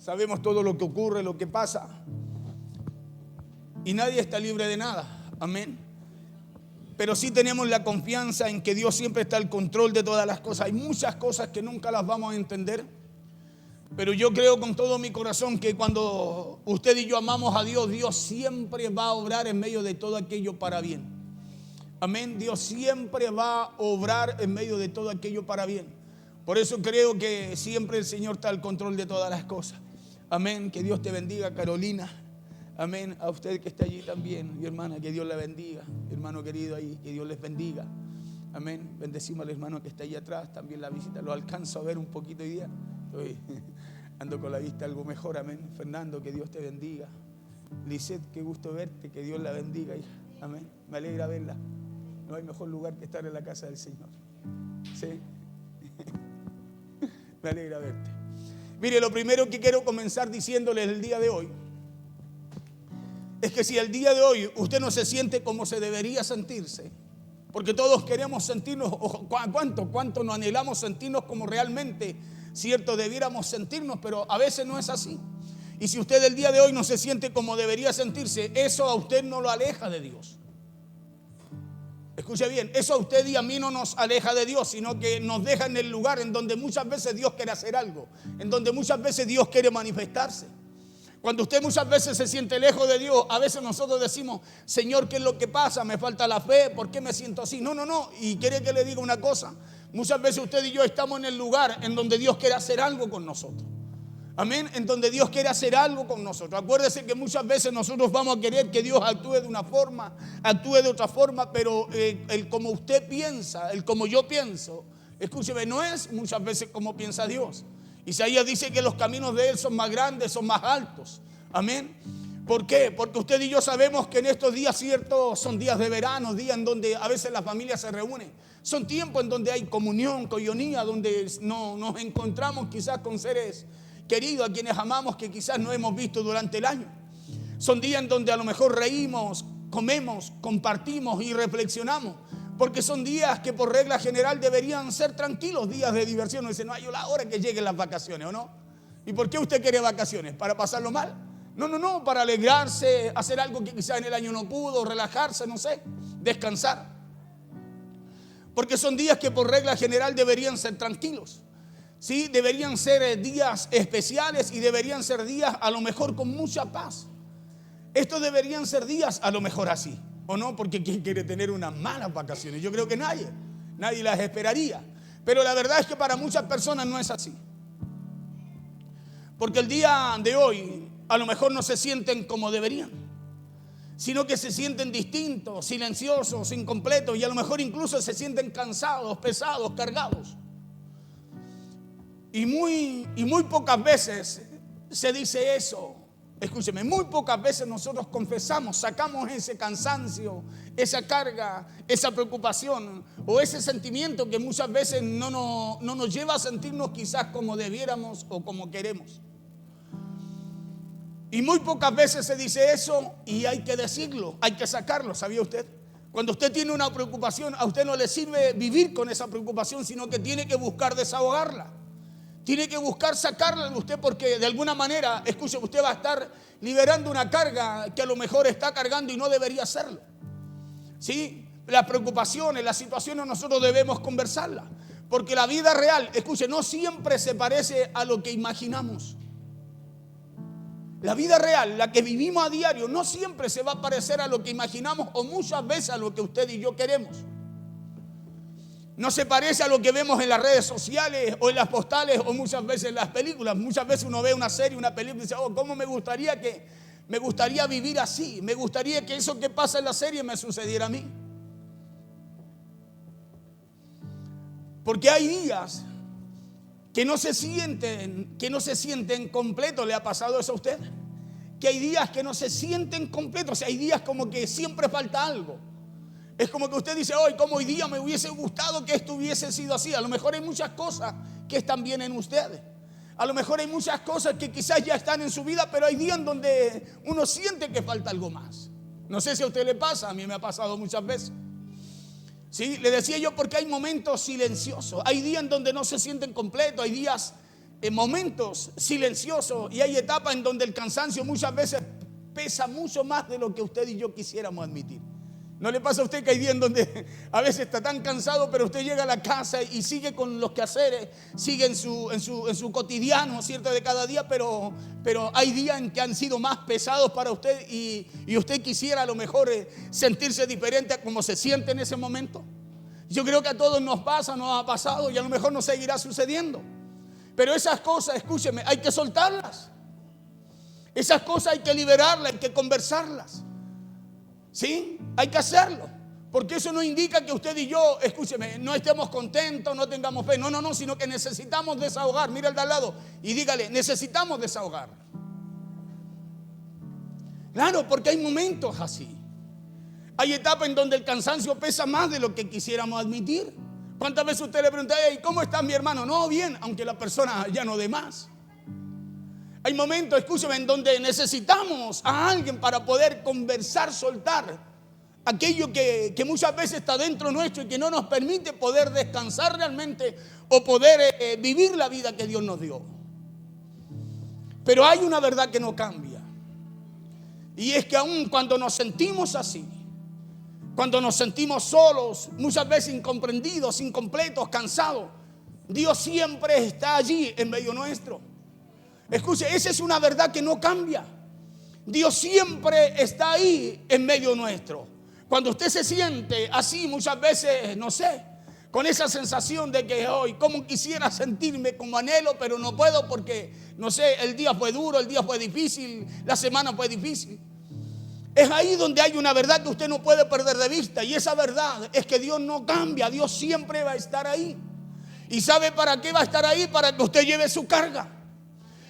sabemos todo lo que ocurre, lo que pasa. Y nadie está libre de nada. Amén. Pero sí tenemos la confianza en que Dios siempre está al control de todas las cosas. Hay muchas cosas que nunca las vamos a entender. Pero yo creo con todo mi corazón que cuando usted y yo amamos a Dios, Dios siempre va a obrar en medio de todo aquello para bien. Amén. Dios siempre va a obrar en medio de todo aquello para bien. Por eso creo que siempre el Señor está al control de todas las cosas. Amén. Que Dios te bendiga, Carolina. Amén. A usted que está allí también, mi hermana, que Dios la bendiga. Mi hermano querido ahí, que Dios les bendiga. Amén. Bendecimos al hermano que está allí atrás. También la visita, lo alcanzo a ver un poquito hoy día. Ando con la vista algo mejor. Amén. Fernando, que Dios te bendiga. Lisette, qué gusto verte. Que Dios la bendiga, hija. Amén. Me alegra verla. No hay mejor lugar que estar en la casa del Señor. Sí. Me alegra verte. Mire, lo primero que quiero comenzar diciéndoles el día de hoy es que si el día de hoy usted no se siente como se debería sentirse, porque todos queremos sentirnos, ¿cuánto nos anhelamos sentirnos como realmente, cierto, debiéramos sentirnos? Pero a veces no es así. Y si usted el día de hoy no se siente como debería sentirse, eso a usted no lo aleja de Dios. Escuche bien, eso a usted y a mí no nos aleja de Dios, sino que nos deja en el lugar en donde muchas veces Dios quiere hacer algo, en donde muchas veces Dios quiere manifestarse. Cuando usted muchas veces se siente lejos de Dios, a veces nosotros decimos, Señor, ¿qué es lo que pasa? Me falta la fe, ¿por qué me siento así? No. Y quiere que le diga una cosa, muchas veces usted y yo estamos en el lugar en donde Dios quiere hacer algo con nosotros. Amén, en donde Dios quiere hacer algo con nosotros. Acuérdese que muchas veces nosotros vamos a querer que Dios actúe de una forma, actúe de otra forma, pero el como usted piensa, el como yo pienso, escúcheme, no es muchas veces como piensa Dios. Isaías dice que los caminos de Él son más grandes, son más altos. Amén. ¿Por qué? Porque usted y yo sabemos que en estos días, cierto, son días de verano, días en donde a veces la familia se reúne. Son tiempos en donde hay comunión, coinonía, donde nos encontramos quizás con seres queridos a quienes amamos que quizás no hemos visto durante el año. Son días en donde a lo mejor reímos, comemos, compartimos y reflexionamos. Porque son días que por regla general deberían ser tranquilos, días de diversión. No dice, no hay la hora que lleguen las vacaciones, ¿o no? ¿Y por qué usted quiere vacaciones? ¿Para pasarlo mal? No, para alegrarse, hacer algo que quizás en el año no pudo, relajarse, no sé, descansar. Porque son días que por regla general deberían ser tranquilos. Sí, deberían ser días especiales y deberían ser días a lo mejor con mucha paz. Estos deberían ser días a lo mejor así. ¿O no? Porque ¿quién quiere tener unas malas vacaciones? Yo creo que nadie las esperaría. Pero la verdad es que para muchas personas no es así. Porque el día de hoy a lo mejor no se sienten como deberían, sino que se sienten distintos, silenciosos, incompletos y a lo mejor incluso se sienten cansados, pesados, cargados. Y muy pocas veces se dice eso. Escúcheme, muy pocas veces nosotros confesamos, sacamos ese cansancio, esa carga, esa preocupación o ese sentimiento que muchas veces no nos lleva a sentirnos quizás como debiéramos o como queremos. Y muy pocas veces se dice eso y hay que decirlo, hay que sacarlo, ¿sabía usted? Cuando usted tiene una preocupación, a usted no le sirve vivir con esa preocupación, sino que tiene que buscar desahogarla. Tiene que buscar sacarla de usted porque de alguna manera, escuche, usted va a estar liberando una carga que a lo mejor está cargando y no debería hacerlo. ¿Sí? Las preocupaciones, las situaciones nosotros debemos conversarlas. Porque la vida real, escuche, no siempre se parece a lo que imaginamos. La vida real, la que vivimos a diario, no siempre se va a parecer a lo que imaginamos o muchas veces a lo que usted y yo queremos. No se parece a lo que vemos en las redes sociales o en las postales o muchas veces en las películas. Muchas veces uno ve una serie, una película y dice, ¿cómo me gustaría vivir así? Me gustaría que eso que pasa en la serie me sucediera a mí. Porque hay días que no se sienten completos. ¿Le ha pasado eso a usted? Que hay días que no se sienten completos. O sea, hay días como que siempre falta algo. Es como que usted dice, hoy como hoy día me hubiese gustado que esto hubiese sido así. A lo mejor hay muchas cosas que están bien en ustedes. A lo mejor hay muchas cosas que quizás ya están en su vida, pero hay días donde uno siente que falta algo más. No sé si a usted le pasa, a mí me ha pasado muchas veces. Sí, le decía yo porque hay momentos silenciosos. Hay días en donde no se sienten completos, hay días en momentos silenciosos y hay etapas en donde el cansancio muchas veces pesa mucho más de lo que usted y yo quisiéramos admitir. ¿No le pasa a usted que hay días en donde a veces está tan cansado, pero usted llega a la casa y sigue con los quehaceres, sigue en su cotidiano, ¿cierto?, de cada día, pero hay días en que han sido más pesados para usted y usted quisiera a lo mejor sentirse diferente a como se siente en ese momento? Yo creo que a todos nos pasa, nos ha pasado y a lo mejor nos seguirá sucediendo. Pero esas cosas, escúcheme, hay que soltarlas. Esas cosas hay que liberarlas, hay que conversarlas. ¿Sí? Hay que hacerlo. Porque eso no indica que usted y yo, escúcheme, no estemos contentos, no tengamos fe. No, sino que necesitamos desahogar. Mira al de al lado y dígale, necesitamos desahogar. Claro, porque hay momentos así. Hay etapas en donde el cansancio pesa más de lo que quisiéramos admitir. ¿Cuántas veces usted le pregunta, hey, ¿cómo está mi hermano? No, bien, aunque la persona ya no dé más. Hay momentos, escúcheme, en donde necesitamos a alguien para poder conversar, soltar aquello que muchas veces está dentro nuestro y que no nos permite poder descansar realmente o poder vivir la vida que Dios nos dio. Pero hay una verdad que no cambia. Y es que aun cuando nos sentimos así, cuando nos sentimos solos, muchas veces incomprendidos, incompletos, cansados, Dios siempre está allí en medio nuestro. Escuche, esa es una verdad que no cambia. Dios siempre está ahí en medio nuestro. Cuando usted se siente así muchas veces, no sé, con esa sensación de que hoy, como quisiera sentirme como anhelo, pero no puedo porque, no sé, el día fue duro, el día fue difícil, la semana fue difícil. Es ahí donde hay una verdad que usted no puede perder de vista. Y esa verdad es que Dios no cambia, Dios siempre va a estar ahí. ¿Y sabe para qué va a estar ahí? Para que usted lleve su carga.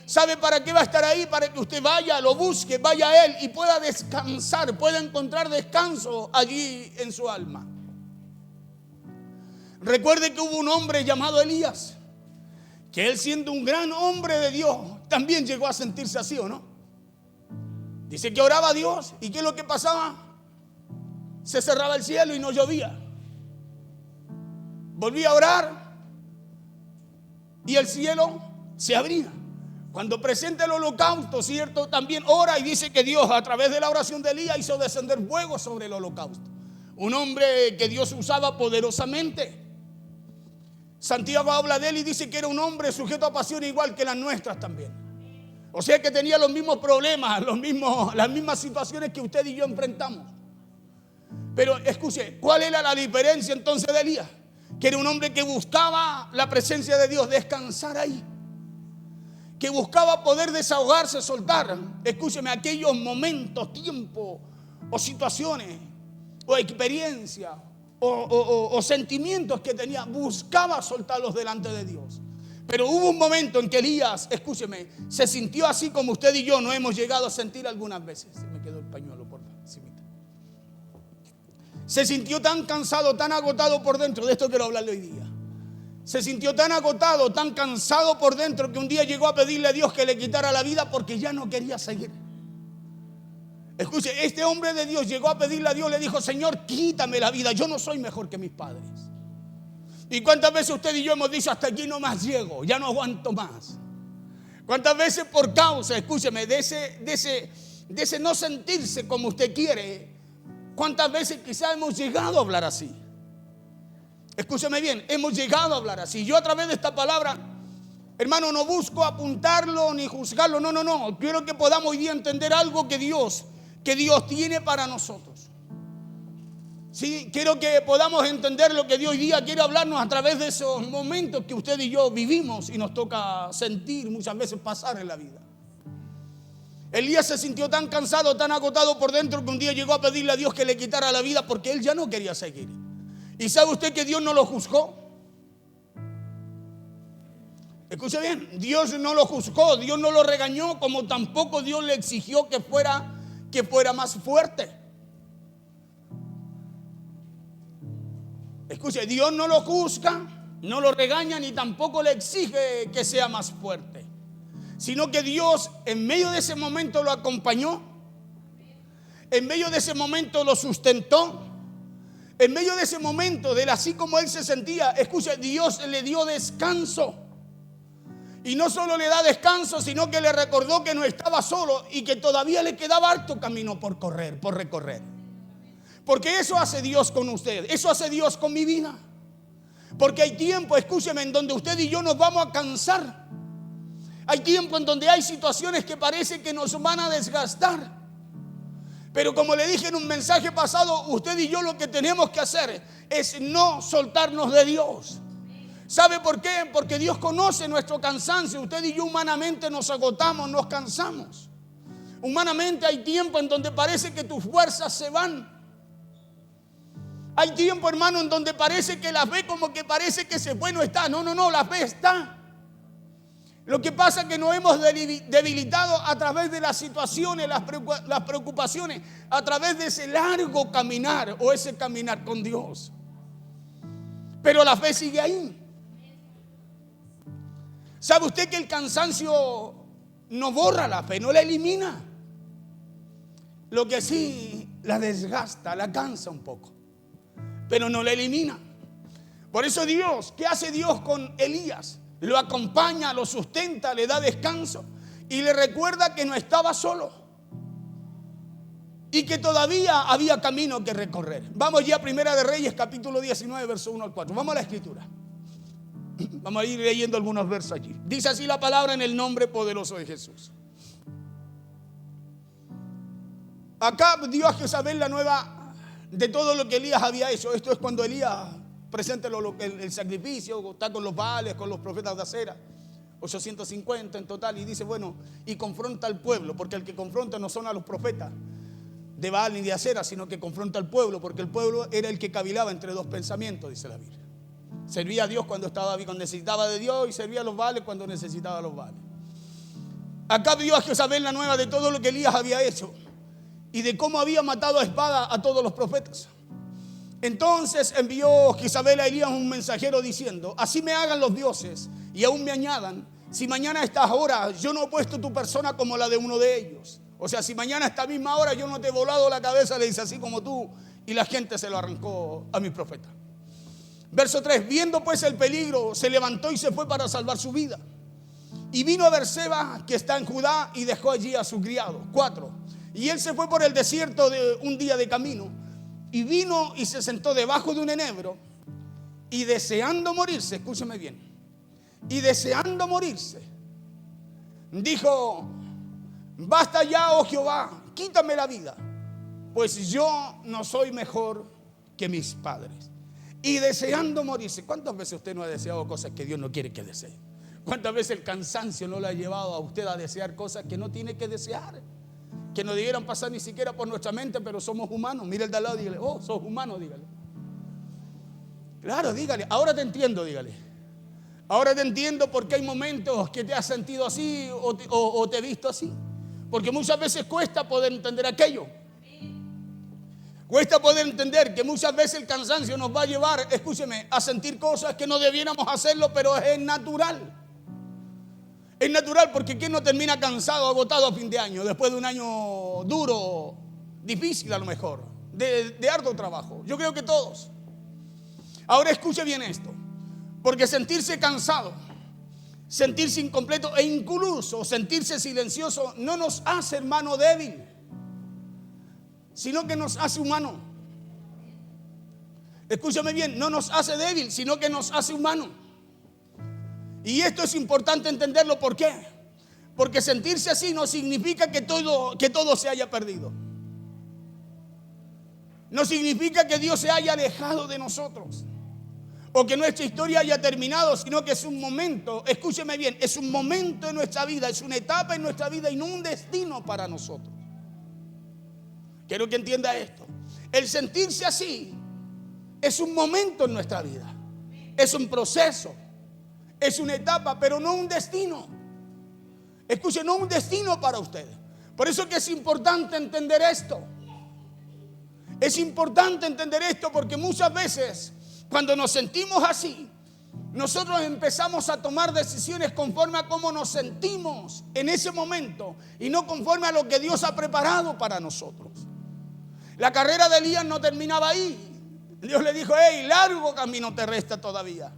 ¿Sabe para qué va a estar ahí? Para que usted vaya, lo busque, vaya a Él y pueda descansar, pueda encontrar descanso allí en su alma. Recuerde que hubo un hombre llamado Elías, que él siendo un gran hombre de Dios, también llegó a sentirse así, ¿o no? Dice que oraba a Dios y ¿qué es lo que pasaba? Se cerraba el cielo y no llovía. Volvía a orar y el cielo se abría. Cuando presenta el holocausto, ¿cierto? También ora y dice que Dios a través de la oración de Elías hizo descender fuego sobre el holocausto. Un hombre que Dios usaba poderosamente. Santiago habla de él y dice que era un hombre sujeto a pasiones igual que las nuestras también. O sea que tenía los mismos problemas, las mismas situaciones que usted y yo enfrentamos. Pero escuche, ¿cuál era la diferencia entonces de Elías? Que era un hombre que buscaba la presencia de Dios, descansar ahí. Que buscaba poder desahogarse, soltar, escúcheme, aquellos momentos, tiempos o situaciones o experiencias o sentimientos que tenía, buscaba soltarlos delante de Dios. Pero hubo un momento en que Elías, escúcheme, se sintió así como usted y yo no hemos llegado a sentir algunas veces. Se me quedó el pañuelo, por favor. Se sintió tan cansado, tan agotado por dentro, de esto quiero hablarle hoy día. Se sintió tan agotado, tan cansado por dentro que un día llegó a pedirle a Dios que le quitara la vida porque ya no quería seguir. Escuche, este hombre de Dios llegó a pedirle a Dios, le dijo, Señor, quítame la vida, yo no soy mejor que mis padres. ¿Y cuántas veces usted y yo hemos dicho, hasta aquí no más llego, ya no aguanto más? ¿Cuántas veces por causa, escúcheme, de ese no sentirse como usted quiere, cuántas veces quizás hemos llegado a hablar así? Escúcheme bien, hemos llegado a hablar así. Yo a través de esta palabra, hermano, no busco apuntarlo ni juzgarlo, no. Quiero que podamos hoy día entender algo que Dios tiene para nosotros. Sí, quiero que podamos entender lo que Dios hoy día quiere hablarnos a través de esos momentos que usted y yo vivimos y nos toca sentir muchas veces pasar en la vida. Elías se sintió tan cansado, tan agotado por dentro que un día llegó a pedirle a Dios que le quitara la vida porque él ya no quería seguir. ¿Y sabe usted que Dios no lo juzgó? Escuche bien, Dios no lo juzgó, Dios no lo regañó, como tampoco Dios le exigió que fuera más fuerte. Escuche, Dios no lo juzga, no lo regaña ni tampoco le exige que sea más fuerte, sino que Dios en medio de ese momento lo acompañó, en medio de ese momento lo sustentó, en medio de ese momento, de así como él se sentía, escuche, Dios le dio descanso. Y no solo le da descanso, sino que le recordó que no estaba solo y que todavía le quedaba harto camino por correr, por recorrer. Porque eso hace Dios con usted, eso hace Dios con mi vida. Porque hay tiempo, escúcheme, en donde usted y yo nos vamos a cansar. Hay tiempo en donde hay situaciones que parece que nos van a desgastar. Pero como le dije en un mensaje pasado, usted y yo lo que tenemos que hacer es no soltarnos de Dios. ¿Sabe por qué? Porque Dios conoce nuestro cansancio. Usted y yo humanamente nos agotamos, nos cansamos. Humanamente hay tiempo en donde parece que tus fuerzas se van. Hay tiempo, hermano, en donde parece que la fe como que parece que se fue, no está. No, la fe está. Lo que pasa es que nos hemos debilitado a través de las situaciones, las preocupaciones, a través de ese largo caminar o ese caminar con Dios. Pero la fe sigue ahí. ¿Sabe usted que el cansancio no borra la fe, no la elimina? Lo que sí la desgasta, la cansa un poco, pero no la elimina. Por eso Dios, ¿qué hace Dios con Elías? Lo acompaña, lo sustenta, le da descanso y le recuerda que no estaba solo y que todavía había camino que recorrer. Vamos ya a Primera de Reyes, capítulo 19, verso 1 al 4. Vamos a la escritura. Vamos a ir leyendo algunos versos allí. Dice así la palabra en el nombre poderoso de Jesús. Acá dio a Jezabel la nueva de todo lo que Elías había hecho. Esto es cuando Elías presenta el sacrificio, está con los Baales, con los profetas de Acera, 850 en total, y dice, bueno, y confronta al pueblo, porque el que confronta no son a los profetas de Baal ni de Acera, sino que confronta al pueblo, porque el pueblo era el que cavilaba entre dos pensamientos, dice la Biblia. Servía a Dios cuando necesitaba de Dios y servía a los Baales cuando necesitaba a los Baales. Acá vio a Jezabel la nueva de todo lo que Elías había hecho y de cómo había matado a espada a todos los profetas. Entonces envió Jezabel a Elías un mensajero diciendo, así me hagan los dioses y aún me añadan, si mañana a estas horas yo no he puesto tu persona como la de uno de ellos. O sea, si mañana a esta misma hora yo no te he volado la cabeza, le dice, así como tú. Y la gente se lo arrancó a mi profeta. Verso 3, viendo pues el peligro, se levantó y se fue para salvar su vida. Y vino a Berseba, que está en Judá, y dejó allí a su criado. 4, y él se fue por el desierto de un día de camino. Y vino y se sentó debajo de un enebro. Y deseando morirse, escúcheme bien, y deseando morirse, dijo, basta ya, oh Jehová, quítame la vida, pues yo no soy mejor que mis padres. Y deseando morirse. ¿Cuántas veces usted no ha deseado cosas que Dios no quiere que desee? ¿Cuántas veces el cansancio no le ha llevado a usted a desear cosas que no tiene que desear? Que no debieran pasar ni siquiera por nuestra mente, pero somos humanos. Mire el de al lado y dígale, oh, sos humano, dígale. Claro, dígale, ahora te entiendo, dígale. Ahora te entiendo porque hay momentos que te has sentido así o te he visto así. Porque muchas veces cuesta poder entender aquello. Cuesta poder entender que muchas veces el cansancio nos va a llevar, escúcheme, a sentir cosas que no debiéramos hacerlo, pero es natural. Es natural porque ¿quién no termina cansado, agotado a fin de año? Después de un año duro, difícil a lo mejor, de arduo trabajo. Yo creo que todos. Ahora escuche bien esto. Porque sentirse cansado, sentirse incompleto e incluso sentirse silencioso no nos hace, hermano, débil, sino que nos hace humano. Escúchame bien, no nos hace débil, sino que nos hace humano. Y esto es importante entenderlo. ¿Por qué? Porque sentirse así no significa que todo se haya perdido. No significa que Dios se haya alejado de nosotros o que nuestra historia haya terminado, sino que es un momento, escúcheme bien, es un momento en nuestra vida, es una etapa en nuestra vida y no un destino para nosotros. Quiero que entienda esto. El sentirse así es un momento en nuestra vida, es un proceso, es una etapa, pero no un destino. Escuche, no un destino para ustedes. Por eso que es importante entender esto. Es importante entender esto porque muchas veces cuando nos sentimos así, nosotros empezamos a tomar decisiones conforme a cómo nos sentimos en ese momento y no conforme a lo que Dios ha preparado para nosotros. La carrera de Elías no terminaba ahí. Dios le dijo, hey, largo camino te resta todavía.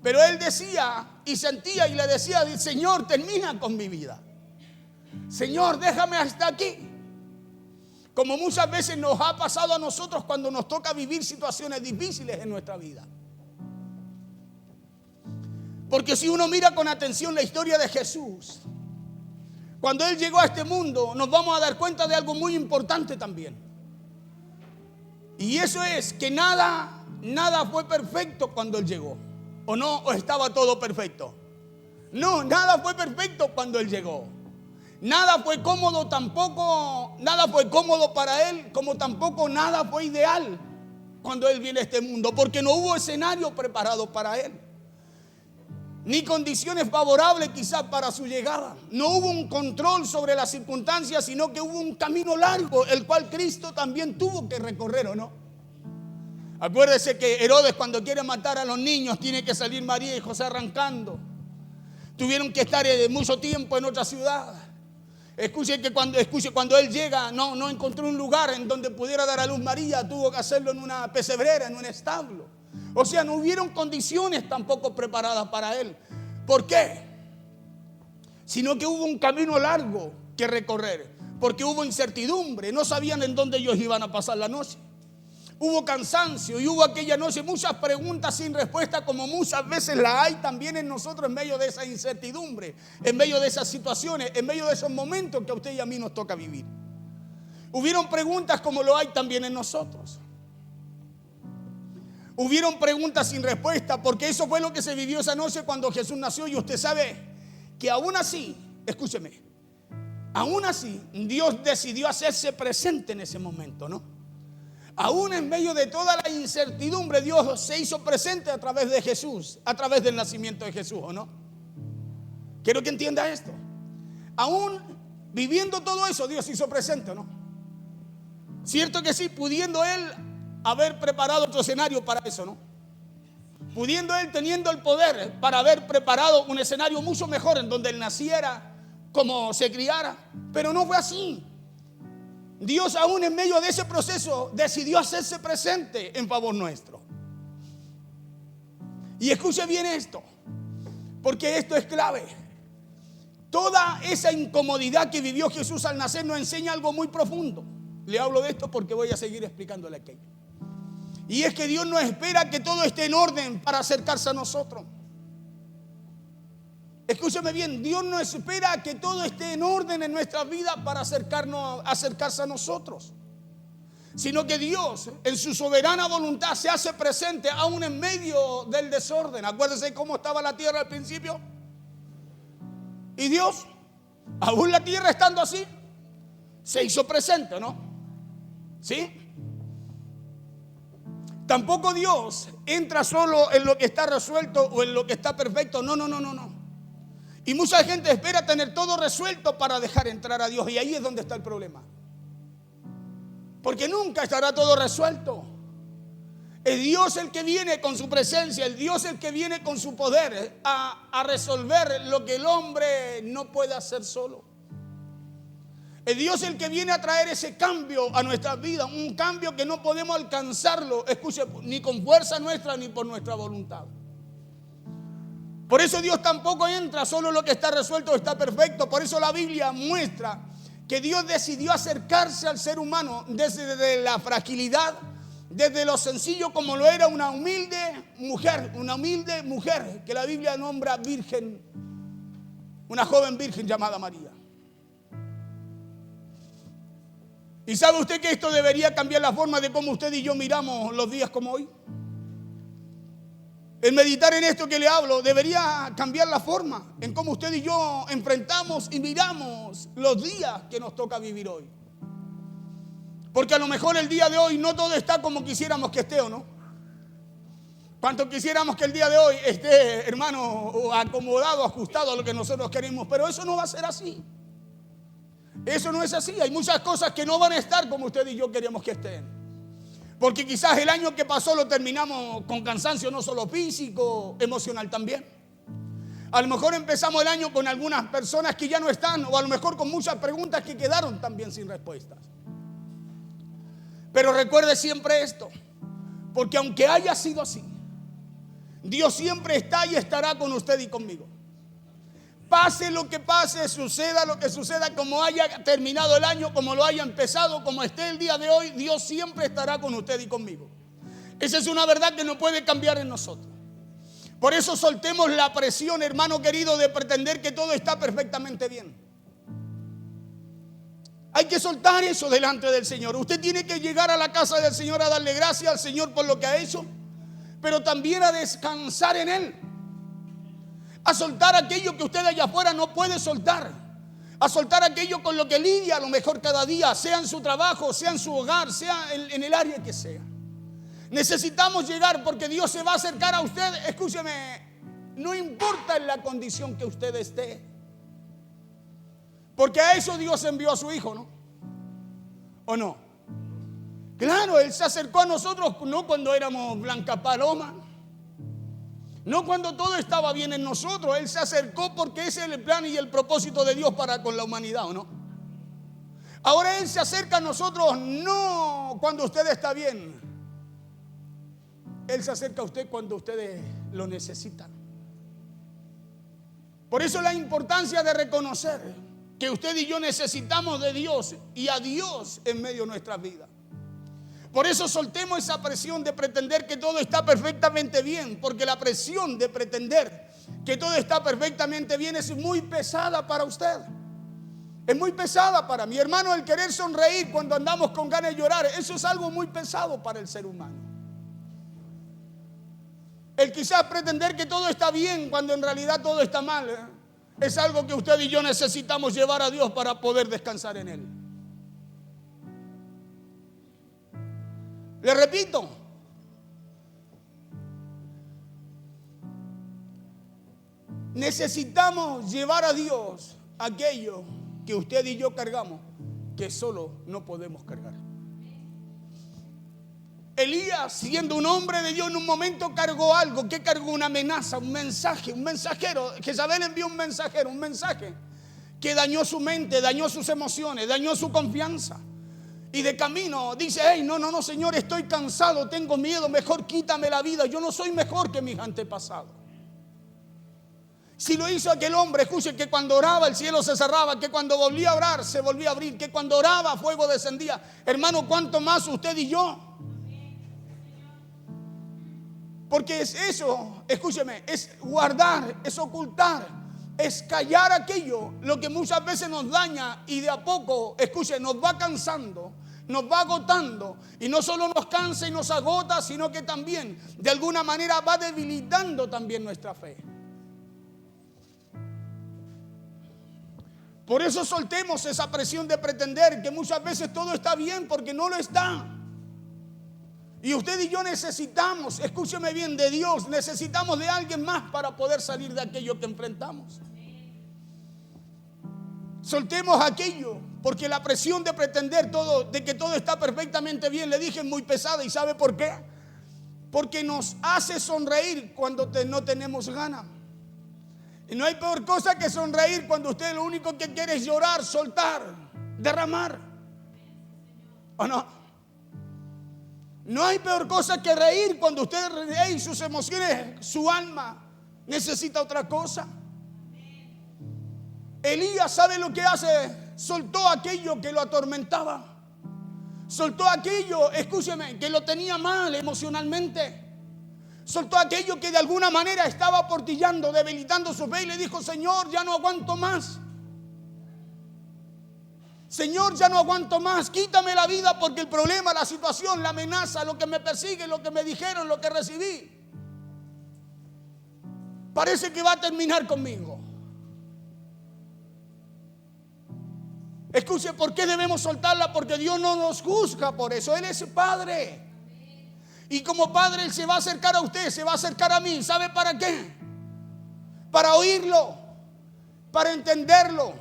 Pero él decía y sentía y le decía: Señor, termina con mi vida. Señor, déjame hasta aquí. Como muchas veces nos ha pasado a nosotros cuando nos toca vivir situaciones difíciles en nuestra vida. Porque si uno mira con atención la historia de Jesús, cuando Él llegó a este mundo, nos vamos a dar cuenta de algo muy importante también. Y eso es que nada fue perfecto cuando Él llegó. ¿O no? ¿O estaba todo perfecto? No, nada fue perfecto cuando Él llegó. Nada fue cómodo tampoco, nada fue cómodo para Él, como tampoco nada fue ideal cuando Él viene a este mundo, porque no hubo escenario preparado para Él, ni condiciones favorables quizás para su llegada. No hubo un control sobre las circunstancias, sino que hubo un camino largo, el cual Cristo también tuvo que recorrer, ¿o no? Acuérdese que Herodes, cuando quiere matar a los niños, tiene que salir María y José arrancando. Tuvieron que estar mucho tiempo en otra ciudad. Escuche cuando él llega, no encontró un lugar en donde pudiera dar a luz María, tuvo que hacerlo en una pesebrera, en un establo. O sea, no hubieron condiciones tampoco preparadas para él. ¿Por qué? Sino que hubo un camino largo que recorrer, porque hubo incertidumbre, no sabían en dónde ellos iban a pasar la noche. Hubo cansancio y hubo aquella noche muchas preguntas sin respuesta, como muchas veces la hay también en nosotros en medio de esa incertidumbre, en medio de esas situaciones, en medio de esos momentos que a usted y a mí nos toca vivir. Hubieron preguntas como lo hay también en nosotros. Hubieron preguntas sin respuesta, porque eso fue lo que se vivió esa noche cuando Jesús nació. Y usted sabe que aún así, escúcheme, aún así Dios decidió hacerse presente en ese momento, ¿no? Aún en medio de toda la incertidumbre, Dios se hizo presente a través de Jesús, a través del nacimiento de Jesús, ¿o no? Quiero que entienda esto. Aún viviendo todo eso, Dios se hizo presente, ¿o no? Cierto que sí, pudiendo Él haber preparado otro escenario para eso, ¿no? Pudiendo Él, teniendo el poder para haber preparado un escenario mucho mejor en donde Él naciera, como se criara, pero no fue así. Dios, aún en medio de ese proceso, decidió hacerse presente en favor nuestro. Y escuche bien esto, porque esto es clave. Toda esa incomodidad que vivió Jesús al nacer nos enseña algo muy profundo. Le hablo de esto porque voy a seguir explicándole aquello. Y es que Dios no espera que todo esté en orden para acercarse a nosotros. Escúcheme bien, Dios no espera que todo esté en orden en nuestra vida para acercarse a nosotros, sino que Dios en su soberana voluntad se hace presente aún en medio del desorden. Acuérdense cómo estaba la tierra al principio. Y Dios, aún la tierra estando así, se hizo presente, ¿no? ¿Sí? Tampoco Dios entra solo en lo que está resuelto o en lo que está perfecto. No. Y mucha gente espera tener todo resuelto para dejar entrar a Dios. Y ahí es donde está el problema. Porque nunca estará todo resuelto. Es Dios el que viene con su presencia, el Dios el que viene con su poder a resolver lo que el hombre no puede hacer solo. Es Dios el que viene a traer ese cambio a nuestras vidas, un cambio que no podemos alcanzarlo, escuche, ni con fuerza nuestra ni por nuestra voluntad. Por eso Dios tampoco entra solo lo que está resuelto o está perfecto. Por eso la Biblia muestra que Dios decidió acercarse al ser humano desde la fragilidad, desde lo sencillo como lo era una humilde mujer que la Biblia nombra virgen, una joven virgen llamada María. ¿Y sabe usted que esto debería cambiar la forma de cómo usted y yo miramos los días como hoy? El meditar en esto que le hablo debería cambiar la forma en cómo usted y yo enfrentamos y miramos los días que nos toca vivir hoy. Porque a lo mejor el día de hoy no todo está como quisiéramos que esté, ¿o no? Cuanto quisiéramos que el día de hoy esté, hermano, acomodado, ajustado a lo que nosotros queremos, pero eso no va a ser así. Eso no es así. Hay muchas cosas que no van a estar como usted y yo queremos que estén. Porque quizás el año que pasó lo terminamos con cansancio, no solo físico, emocional también. A lo mejor empezamos el año con algunas personas que ya no están, o a lo mejor con muchas preguntas que quedaron también sin respuestas. Pero recuerde siempre esto, porque aunque haya sido así, Dios siempre está y estará con usted y conmigo. Pase lo que pase, suceda lo que suceda, como haya terminado el año, como lo haya empezado, como esté el día de hoy, Dios siempre estará con usted y conmigo. Esa es una verdad que no puede cambiar en nosotros. Por eso soltemos la presión, hermano querido, de pretender que todo está perfectamente bien. Hay que soltar eso delante del Señor. Usted tiene que llegar a la casa del Señor a darle gracias al Señor por lo que ha hecho, pero también a descansar en Él. A soltar aquello que usted allá afuera no puede soltar. A soltar aquello con lo que lidia a lo mejor cada día, sea en su trabajo, sea en su hogar, sea en el área que sea. Necesitamos llegar porque Dios se va a acercar a usted. Escúcheme, no importa en la condición que usted esté. Porque a eso Dios envió a su Hijo, ¿no? ¿O no? Claro, Él se acercó a nosotros no cuando éramos blanca paloma. No cuando todo estaba bien en nosotros. Él se acercó porque ese es el plan y el propósito de Dios para con la humanidad, ¿o no? Ahora Él se acerca a nosotros no cuando usted está bien. Él se acerca a usted cuando ustedes lo necesitan. Por eso la importancia de reconocer que usted y yo necesitamos de Dios y a Dios en medio de nuestras vidas. Por eso soltemos esa presión de pretender que todo está perfectamente bien, porque la presión de pretender que todo está perfectamente bien es muy pesada para usted. Es muy pesada para mi hermano. El querer sonreír cuando andamos con ganas de llorar, eso es algo muy pesado para el ser humano. El quizás pretender que todo está bien cuando en realidad todo está mal, es algo que usted y yo necesitamos llevar a Dios para poder descansar en Él. Le repito, necesitamos llevar a Dios aquello que usted y yo cargamos, que solo no podemos cargar. Elías, siendo un hombre de Dios, en un momento cargó algo. ¿Qué cargó? Una amenaza, un mensaje, un mensajero. Jezabel envió un mensajero, un mensaje que dañó su mente, dañó sus emociones, dañó su confianza. Y de camino dice: hey, no, Señor, estoy cansado, tengo miedo, mejor quítame la vida. Yo no soy mejor que mis antepasados. Si lo hizo aquel hombre, escuche, que cuando oraba el cielo se cerraba, que cuando volvía a orar se volvía a abrir, que cuando oraba fuego descendía. Hermano, ¿cuánto más usted y yo? Porque es eso, escúcheme, es guardar, es ocultar, es callar aquello, lo que muchas veces nos daña y de a poco, escuche, nos va cansando, nos va agotando. Y no solo nos cansa y nos agota, sino que también de alguna manera va debilitando también nuestra fe. Por eso soltemos esa presión de pretender que muchas veces todo está bien, porque no lo está. Y usted y yo necesitamos, escúcheme bien, de Dios. Necesitamos de alguien más para poder salir de aquello que enfrentamos. Soltemos aquello, porque la presión de pretender todo, de que todo está perfectamente bien, le dije, es muy pesada. ¿Y sabe por qué? Porque nos hace sonreír cuando no tenemos ganas. Y no hay peor cosa que sonreír cuando usted lo único que quiere es llorar, soltar, derramar. ¿O no? No hay peor cosa que reír cuando usted ríe y sus emociones, su alma necesita otra cosa. Elías, ¿sabe lo que hace? Soltó aquello que lo atormentaba. Soltó aquello, escúcheme, que lo tenía mal emocionalmente. Soltó aquello que de alguna manera estaba aportillando, debilitando su fe, y le dijo: Señor, ya no aguanto más. Señor, ya no aguanto más, quítame la vida, porque el problema, la situación, la amenaza, lo que me persigue, lo que me dijeron, lo que recibí, parece que va a terminar conmigo. Escuche, ¿por qué debemos soltarla? Porque Dios no nos juzga por eso. Él es Padre. Y como Padre Él se va a acercar a usted, se va a acercar a mí. ¿Sabe para qué? Para oírlo, para entenderlo,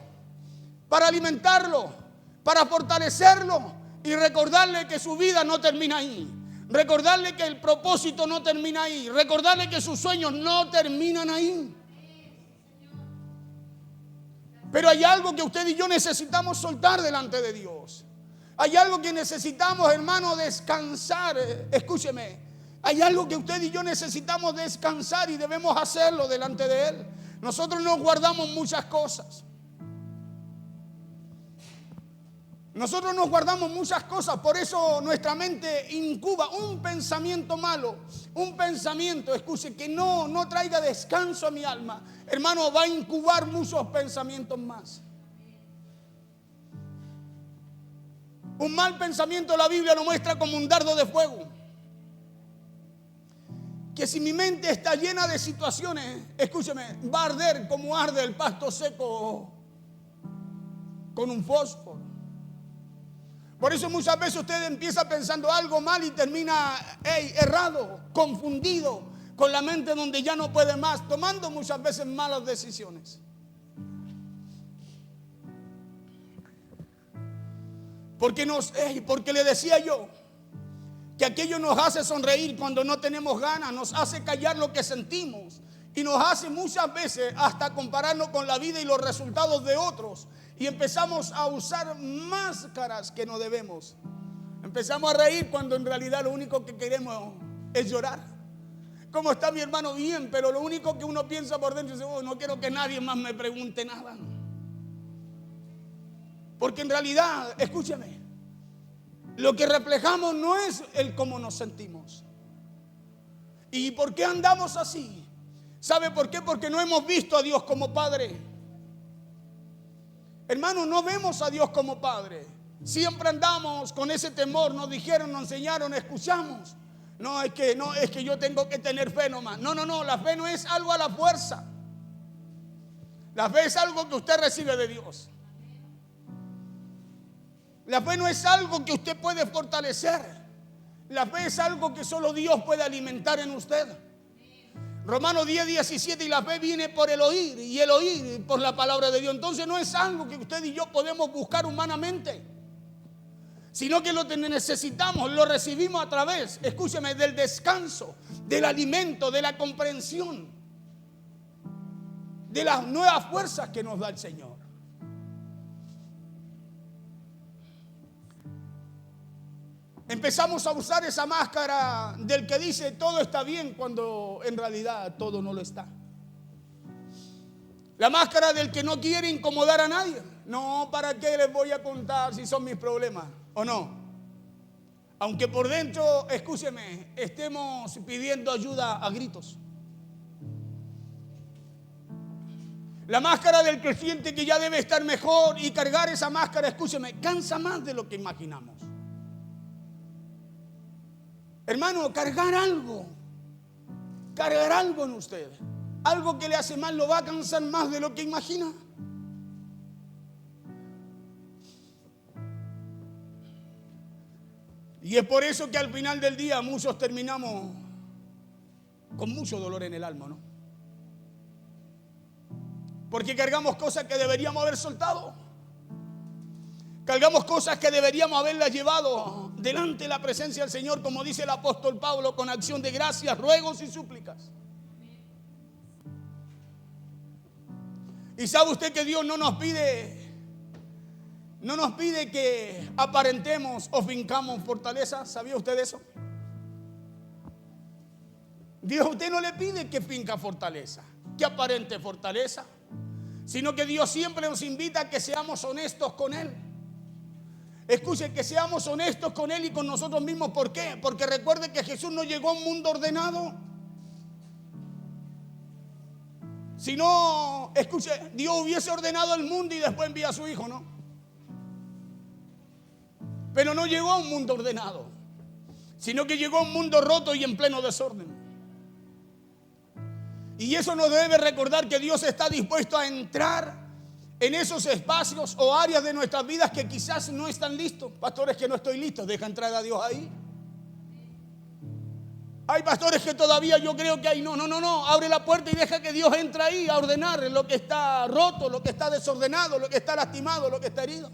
para alimentarlo, para fortalecerlo y recordarle que su vida no termina ahí. Recordarle que el propósito no termina ahí. Recordarle que sus sueños no terminan ahí. Pero hay algo que usted y yo necesitamos soltar delante de Dios. Hay algo que necesitamos, hermano, descansar. Escúcheme. Hay algo que usted y yo necesitamos descansar y debemos hacerlo delante de Él. Nosotros nos guardamos muchas cosas. Nosotros nos guardamos muchas cosas, por eso nuestra mente incuba un pensamiento malo, un pensamiento, escuche, que no traiga descanso a mi alma. Hermano, va a incubar muchos pensamientos más. Un mal pensamiento la Biblia lo muestra como un dardo de fuego. Que si mi mente está llena de situaciones, escúcheme, va a arder como arde el pasto seco con un fósforo. Por eso muchas veces usted empieza pensando algo mal y termina errado, confundido, con la mente donde ya no puede más, tomando muchas veces malas decisiones. Porque le decía yo que aquello nos hace sonreír cuando no tenemos ganas, nos hace callar lo que sentimos y nos hace muchas veces hasta compararnos con la vida y los resultados de otros. Y empezamos a usar máscaras que no debemos. Empezamos a reír cuando en realidad lo único que queremos es llorar. ¿Cómo está mi hermano? Bien, pero lo único que uno piensa por dentro es: oh, no quiero que nadie más me pregunte nada. Porque en realidad, escúcheme, lo que reflejamos no es el cómo nos sentimos. ¿Y por qué andamos así? ¿Sabe por qué? Porque no hemos visto a Dios como Padre. Hermano, no vemos a Dios como Padre. Siempre andamos con ese temor. Nos dijeron, nos enseñaron, escuchamos. No, es que yo tengo que tener fe nomás. No, la fe no es algo a la fuerza. La fe es algo que usted recibe de Dios. La fe no es algo que usted puede fortalecer. La fe es algo que solo Dios puede alimentar en usted. Romanos 10:17, y la fe viene por el oír, y el oír por la palabra de Dios. Entonces no es algo que usted y yo podemos buscar humanamente, sino que lo necesitamos, lo recibimos a través, escúcheme, del descanso, del alimento, de la comprensión, de las nuevas fuerzas que nos da el Señor. Empezamos a usar esa máscara del que dice todo está bien cuando en realidad todo no lo está. La máscara del que no quiere incomodar a nadie. No, ¿para qué les voy a contar si son mis problemas o no? Aunque por dentro, escúcheme, estemos pidiendo ayuda a gritos. La máscara del que siente que ya debe estar mejor, y cargar esa máscara, escúcheme, cansa más de lo que imaginamos. Hermano, cargar algo en usted, algo que le hace mal, lo va a cansar más de lo que imagina. Y es por eso que al final del día muchos terminamos con mucho dolor en el alma, ¿no? Porque cargamos cosas que deberíamos haber soltado. Cargamos cosas que deberíamos haberlas llevado delante de la presencia del Señor, como dice el apóstol Pablo, con acción de gracias, ruegos y súplicas. Y sabe usted que Dios no nos pide que aparentemos o fincamos fortaleza. ¿Sabía usted eso? Dios a usted no le pide que finca fortaleza, que aparente fortaleza, sino que Dios siempre nos invita a que seamos honestos con Él. Escuche, que seamos honestos con Él y con nosotros mismos. ¿Por qué? Porque recuerde que Jesús no llegó a un mundo ordenado. Si no, escuche, Dios hubiese ordenado el mundo y después envía a su Hijo, ¿no? Pero no llegó a un mundo ordenado, sino que llegó a un mundo roto y en pleno desorden. Y eso nos debe recordar que Dios está dispuesto a entrar en esos espacios o áreas de nuestras vidas que quizás no están listos. Pastores, que no estoy listo, deja entrar a Dios ahí. Hay pastores que todavía yo creo que hay. No, abre la puerta y deja que Dios entre ahí a ordenar lo que está roto, lo que está desordenado, lo que está lastimado, lo que está herido.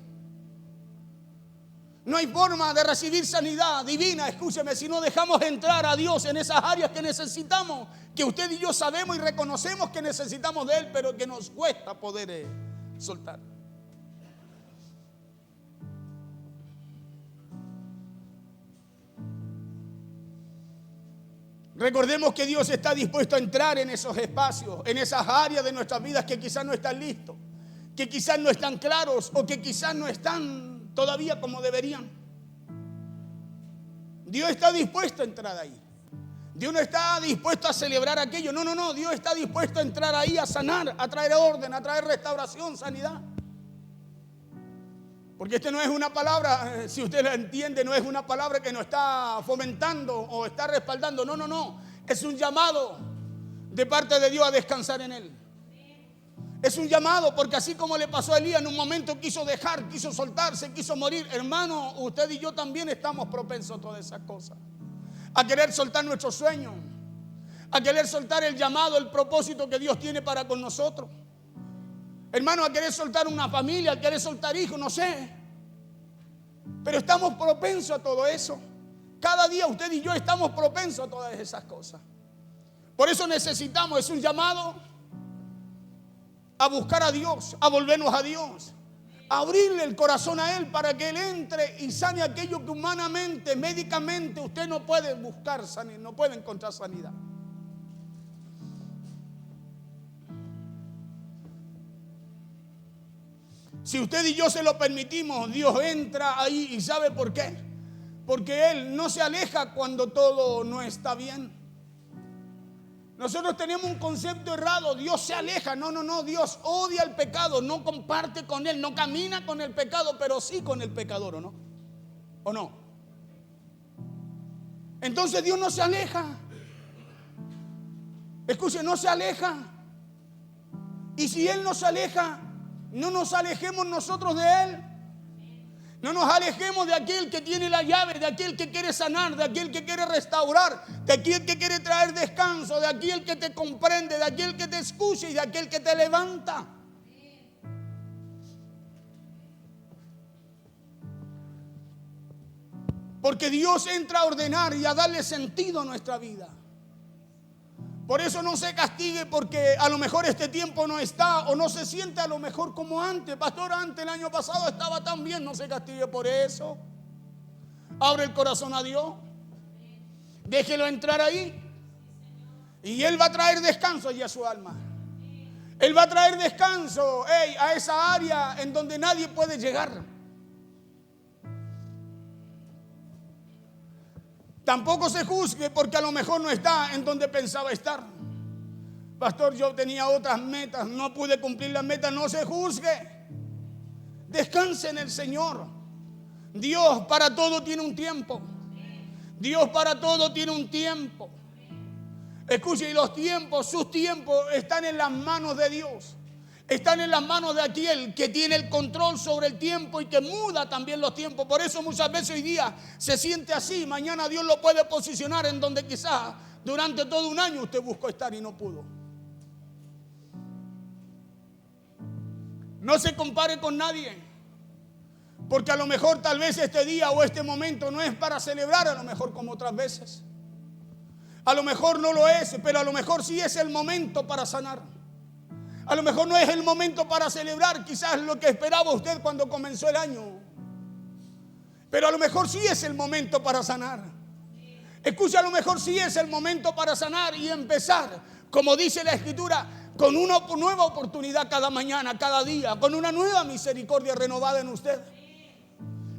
No hay forma de recibir sanidad divina, escúcheme, si no dejamos entrar a Dios en esas áreas que necesitamos, que usted y yo sabemos y reconocemos que necesitamos de Él, pero que nos cuesta poder soltar. Recordemos que Dios está dispuesto a entrar en esos espacios, en esas áreas de nuestras vidas que quizás no están listos, que quizás no están claros o que quizás no están todavía como deberían. Dios está dispuesto a entrar ahí. Dios no está dispuesto a celebrar aquello. No. Dios está dispuesto a entrar ahí, a sanar, a traer orden, a traer restauración, sanidad. Porque no es una palabra, si usted la entiende, no es una palabra que nos está fomentando o está respaldando. No. Es un llamado de parte de Dios a descansar en Él. Es un llamado porque así como le pasó a Elías, en un momento quiso dejar, quiso soltarse, quiso morir. Hermano, usted y yo también estamos propensos a todas esas cosas. A querer soltar nuestros sueños, a querer soltar el llamado, el propósito que Dios tiene para con nosotros. Hermano, a querer soltar una familia, a querer soltar hijos, no sé. Pero estamos propensos a todo eso. Cada día usted y yo estamos propensos a todas esas cosas. Por eso necesitamos, es un llamado a buscar a Dios, a volvernos a Dios, a abrirle el corazón a Él para que Él entre y sane aquello que humanamente, médicamente usted no puede buscar, no puede encontrar sanidad. Si usted y yo se lo permitimos, Dios entra ahí. ¿Y sabe por qué? Porque Él no se aleja cuando todo no está bien. Nosotros tenemos un concepto errado. Dios se aleja. No. Dios odia el pecado. No comparte con Él. No camina con el pecado, pero sí con el pecador, ¿o no? ¿O no? Entonces Dios no se aleja. Escuche, no se aleja. Y si Él no se aleja, no nos alejemos nosotros de Él. No nos alejemos de aquel que tiene la llave, de aquel que quiere sanar, de aquel que quiere restaurar, de aquel que quiere traer descanso, de aquel que te comprende, de aquel que te escucha y de aquel que te levanta. Porque Dios entra a ordenar y a darle sentido a nuestra vida. Por eso no se castigue porque a lo mejor este tiempo no está o no se siente a lo mejor como antes. Pastor, antes el año pasado estaba tan bien. No se castigue por eso. Abre el corazón a Dios. Déjelo entrar ahí. Y Él va a traer descanso allí a su alma. Él va a traer descanso a esa área en donde nadie puede llegar. Tampoco se juzgue porque a lo mejor no está en donde pensaba estar. Pastor, yo tenía otras metas, no pude cumplir las metas. No se juzgue. Descanse en el Señor. Dios para todo tiene un tiempo. Dios para todo tiene un tiempo. Escuche, y los tiempos, sus tiempos están en las manos de Dios. Están en las manos de aquel que tiene el control sobre el tiempo y que muda también los tiempos. Por eso muchas veces hoy día se siente así. Mañana Dios lo puede posicionar en donde quizás durante todo un año usted buscó estar y no pudo. No se compare con nadie. Porque a lo mejor tal vez este día o este momento no es para celebrar, a lo mejor como otras veces. A lo mejor no lo es, pero a lo mejor sí es el momento para sanar. A lo mejor no es el momento para celebrar quizás lo que esperaba usted cuando comenzó el año. Pero a lo mejor sí es el momento para sanar. Escucha, a lo mejor sí es el momento para sanar y empezar, como dice la Escritura, con una nueva oportunidad cada mañana, cada día, con una nueva misericordia renovada en usted.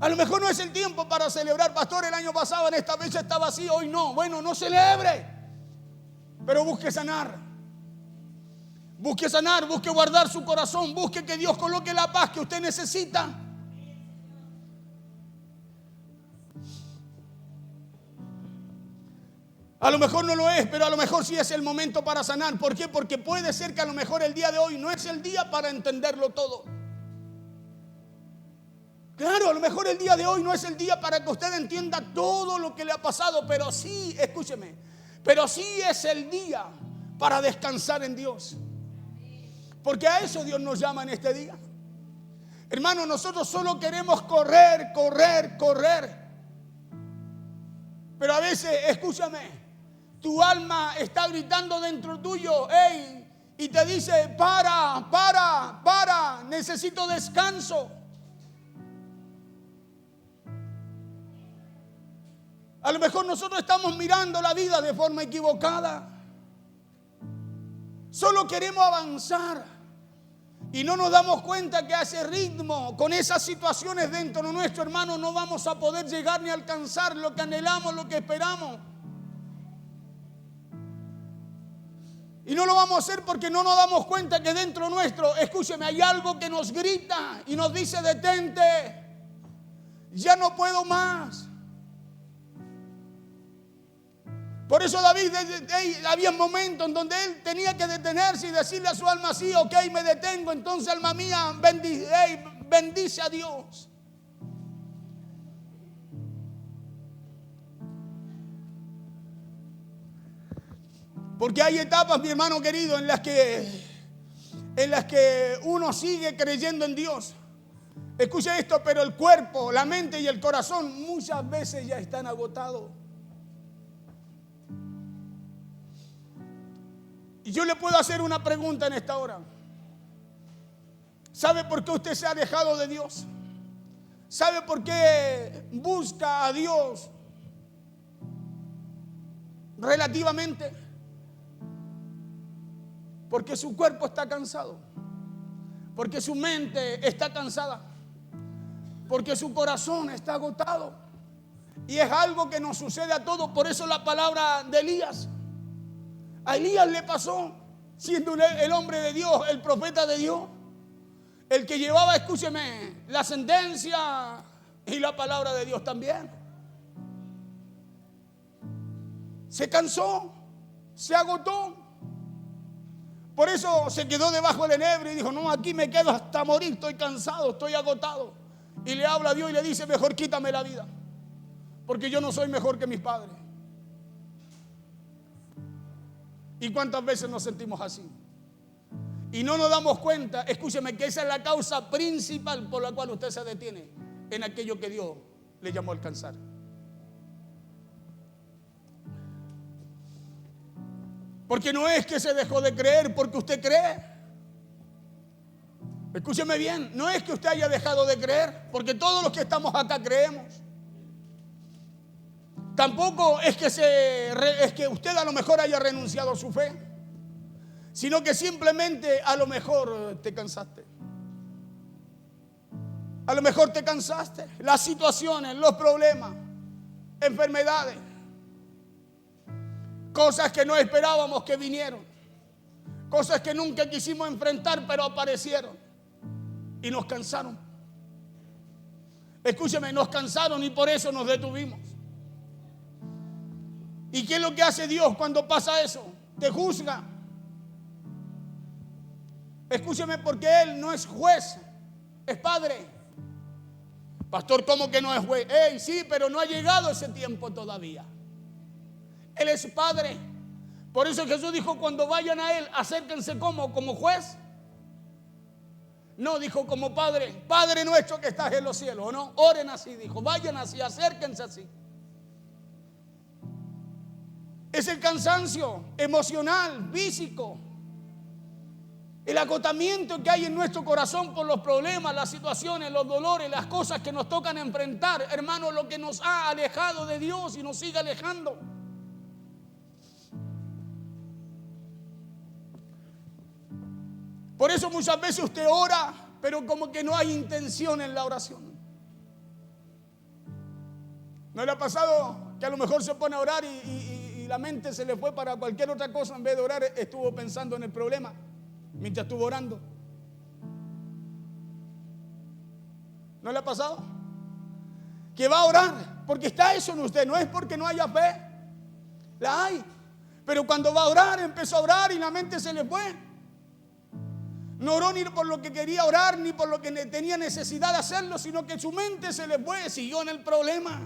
A lo mejor no es el tiempo para celebrar. Pastor, el año pasado en esta fecha estaba así, hoy no. Bueno, no celebre, pero busque sanar. Busque sanar, busque guardar su corazón, busque que Dios coloque la paz que usted necesita. A lo mejor no lo es, pero a lo mejor sí es el momento para sanar. ¿Por qué? Porque puede ser que a lo mejor el día de hoy no es el día para entenderlo todo. Claro, a lo mejor el día de hoy no es el día para que usted entienda todo lo que le ha pasado, pero sí, escúcheme, pero sí es el día para descansar en Dios. Porque a eso Dios nos llama en este día. Hermano, nosotros solo queremos correr. Pero a veces, escúchame, tu alma está gritando dentro tuyo, y te dice, para, necesito descanso. A lo mejor nosotros estamos mirando la vida de forma equivocada. Solo queremos avanzar y no nos damos cuenta que a ese ritmo, con esas situaciones dentro de nuestro, hermano, no vamos a poder llegar ni alcanzar lo que anhelamos, lo que esperamos. Y no lo vamos a hacer porque no nos damos cuenta que dentro nuestro, escúcheme, hay algo que nos grita y nos dice: detente, ya no puedo más. Por eso David, había momentos en donde él tenía que detenerse y decirle a su alma: sí, ok, me detengo. Entonces, alma mía, bendice a Dios. Porque hay etapas, mi hermano querido, en las que uno sigue creyendo en Dios. Escuche esto, pero el cuerpo, la mente y el corazón muchas veces ya están agotados. Y yo le puedo hacer una pregunta en esta hora. ¿Sabe por qué usted se ha alejado de Dios? ¿Sabe por qué busca a Dios relativamente? Porque su cuerpo está cansado, porque su mente está cansada, porque su corazón está agotado. Y es algo que nos sucede a todos. Por eso la palabra de Elías, a Elías le pasó, siendo el hombre de Dios, el profeta de Dios, el que llevaba, escúcheme, la sentencia y la palabra de Dios también. Se cansó, se agotó. Por eso se quedó debajo del enebro y dijo: no, aquí me quedo hasta morir, estoy cansado, estoy agotado. Y le habla a Dios y le dice: mejor quítame la vida, porque yo no soy mejor que mis padres. ¿Y cuántas veces nos sentimos así? Y no nos damos cuenta, escúcheme, que esa es la causa principal por la cual usted se detiene en aquello que Dios le llamó a alcanzar. Porque no es que se dejó de creer porque usted cree. Escúcheme bien, no es que usted haya dejado de creer, porque todos los que estamos acá creemos. Tampoco es que usted a lo mejor haya renunciado a su fe, sino que simplemente a lo mejor te cansaste. A lo mejor te cansaste. Las situaciones, los problemas, enfermedades, cosas que no esperábamos que vinieron, cosas que nunca quisimos enfrentar, pero aparecieron y nos cansaron. Escúcheme, nos cansaron y por eso nos detuvimos. ¿Y qué es lo que hace Dios cuando pasa eso? Te juzga. Escúcheme, porque Él no es juez, es padre. Pastor, ¿cómo que no es juez? Sí, pero no ha llegado ese tiempo todavía. Él es padre. Por eso Jesús dijo: cuando vayan a Él, acérquense como juez. No, dijo como padre. Padre nuestro que estás en los cielos, ¿o no? Oren así, dijo. Vayan así, acérquense así. Es el cansancio emocional, físico, el agotamiento que hay en nuestro corazón por los problemas, las situaciones, los dolores, las cosas que nos tocan enfrentar, hermano, lo que nos ha alejado de Dios y nos sigue alejando. Por eso muchas veces usted ora, pero como que no hay intención en la oración. ¿No le ha pasado que a lo mejor se pone a orar y la mente se le fue para cualquier otra cosa? En vez de orar, estuvo pensando en el problema mientras estuvo orando. ¿No le ha pasado? Que va a orar porque está eso en usted, no es porque no haya fe, la hay. Pero cuando va a orar, empezó a orar y la mente se le fue. No oró ni por lo que quería orar, ni por lo que tenía necesidad de hacerlo, sino que su mente se le fue, siguió en el problema.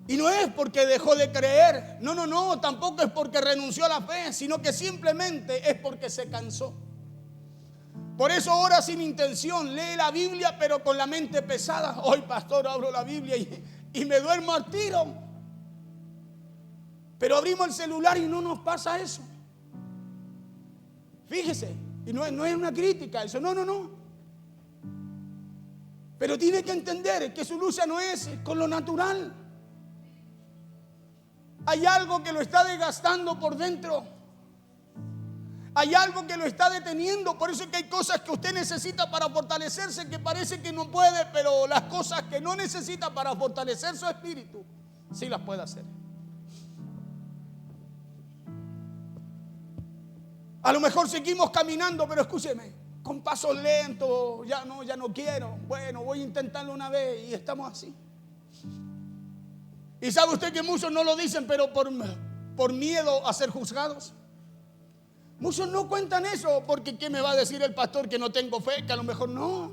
Y no es porque dejó de creer, no, tampoco es porque renunció a la fe, sino que simplemente es porque se cansó. Por eso ora sin intención, lee la Biblia pero con la mente pesada. Hoy, pastor, abro la Biblia y me duermo al tiro. Pero abrimos el celular y no nos pasa eso. Fíjese, y no es una crítica eso, no. Pero tiene que entender que su lucha no es con lo natural. Hay algo que lo está desgastando por dentro. Hay algo que lo está deteniendo. Por eso es que hay cosas que usted necesita para fortalecerse que parece que no puede, pero las cosas que no necesita para fortalecer su espíritu, sí las puede hacer. A lo mejor seguimos caminando, pero escúcheme, con pasos lentos, ya no quiero. Bueno, voy a intentarlo una vez y estamos así. Y sabe usted que muchos no lo dicen, pero por miedo a ser juzgados. Muchos no cuentan eso porque ¿qué me va a decir el pastor que no tengo fe? Que a lo mejor no.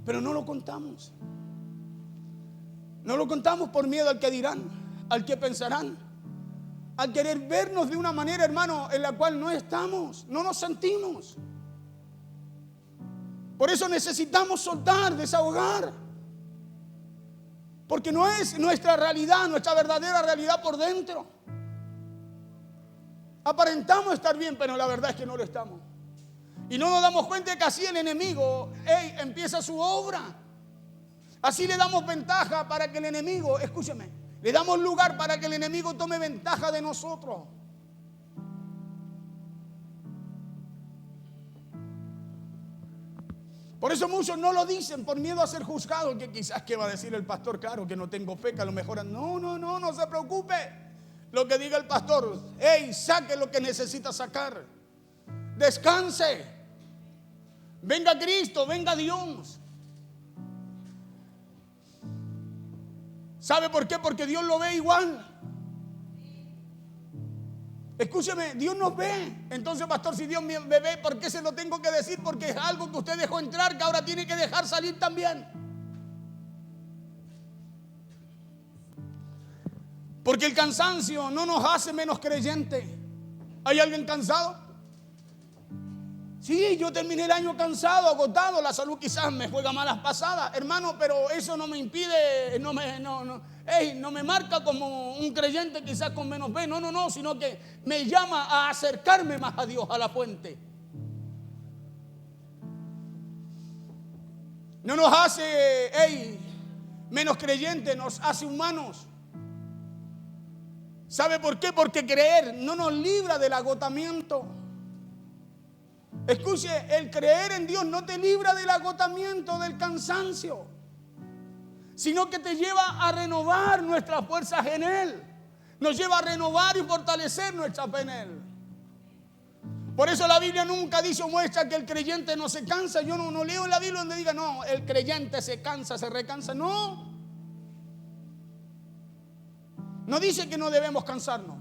Pero no lo contamos. No lo contamos por miedo al que dirán, al que pensarán, al querer vernos de una manera, hermano, en la cual no estamos, no nos sentimos. Por eso necesitamos soltar, desahogar. Porque no es nuestra realidad, nuestra verdadera realidad por dentro. Aparentamos estar bien, pero la verdad es que no lo estamos. Y no nos damos cuenta de que así el enemigo empieza su obra. Así le damos ventaja para que el enemigo, escúcheme, le damos lugar para que el enemigo tome ventaja de nosotros. Por eso muchos no lo dicen por miedo a ser juzgados, que quizás que va a decir el pastor, claro que no tengo fe, que a lo mejor no se preocupe. Lo que diga el pastor, saque lo que necesita sacar. Descanse. Venga Cristo, venga Dios. ¿Sabe por qué? Porque Dios lo ve igual. Escúcheme, Dios nos ve. Entonces, pastor, si Dios me ve, ¿por qué se lo tengo que decir? Porque es algo que usted dejó entrar, que ahora tiene que dejar salir también. Porque el cansancio no nos hace menos creyentes. ¿Hay alguien cansado? Sí, yo terminé el año cansado, agotado. La salud quizás me juega malas pasadas, hermano, pero eso no me impide, no me marca como un creyente quizás con menos fe. No, sino que me llama a acercarme más a Dios, a la fuente. No nos hace menos creyentes, nos hace humanos. ¿Sabe por qué? Porque creer no nos libra del agotamiento. Escuche, el creer en Dios no te libra del agotamiento, del cansancio, sino que te lleva a renovar nuestras fuerzas en Él. Nos lleva a renovar y fortalecer nuestra fe en Él. Por eso la Biblia nunca dice o muestra que el creyente no se cansa. Yo no leo en la Biblia donde diga, no, el creyente se cansa, se recansa. No dice que no debemos cansarnos.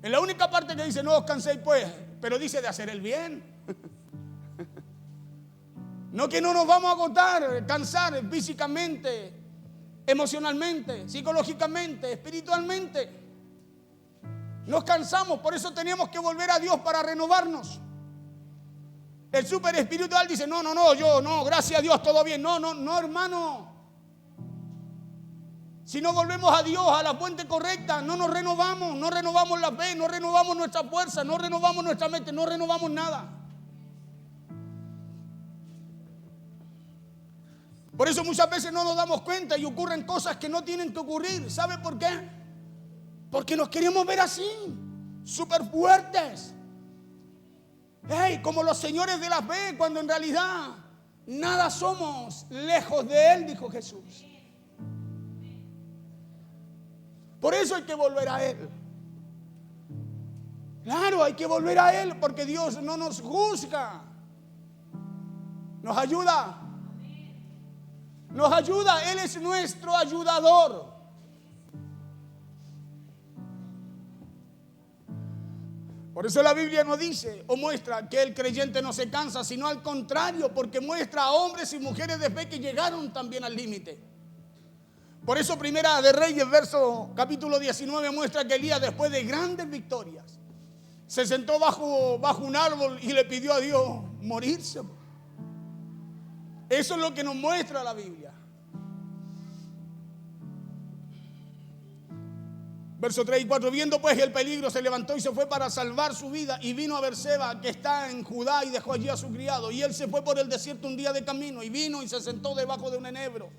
En la única parte que dice, no os canséis pues, pero dice de hacer el bien. No que no nos vamos a agotar, cansar físicamente, emocionalmente, psicológicamente, espiritualmente. Nos cansamos, por eso tenemos que volver a Dios para renovarnos. El súper espiritual dice, no, gracias a Dios, todo bien. No, hermano. Si no volvemos a Dios, a la fuente correcta, no nos renovamos, no renovamos la fe, no renovamos nuestra fuerza, no renovamos nuestra mente, no renovamos nada. Por eso muchas veces no nos damos cuenta y ocurren cosas que no tienen que ocurrir. ¿Sabe por qué? Porque nos queremos ver así, súper fuertes. Como los señores de la fe, cuando en realidad nada somos lejos de Él, dijo Jesús. Por eso hay que volver a Él. Claro, hay que volver a Él porque Dios no nos juzga. Nos ayuda. Nos ayuda, Él es nuestro ayudador. Por eso la Biblia no dice o muestra que el creyente no se cansa, sino al contrario, porque muestra a hombres y mujeres de fe que llegaron también al límite. Por eso Primera de Reyes, capítulo 19, muestra que Elías, después de grandes victorias, se sentó bajo un árbol y le pidió a Dios morirse. Eso es lo que nos muestra la Biblia. Verso 3 y 4. Viendo pues el peligro, se levantó y se fue para salvar su vida. Y vino a Berseba, que está en Judá, y dejó allí a su criado. Y él se fue por el desierto un día de camino. Y vino y se sentó debajo de un enebro.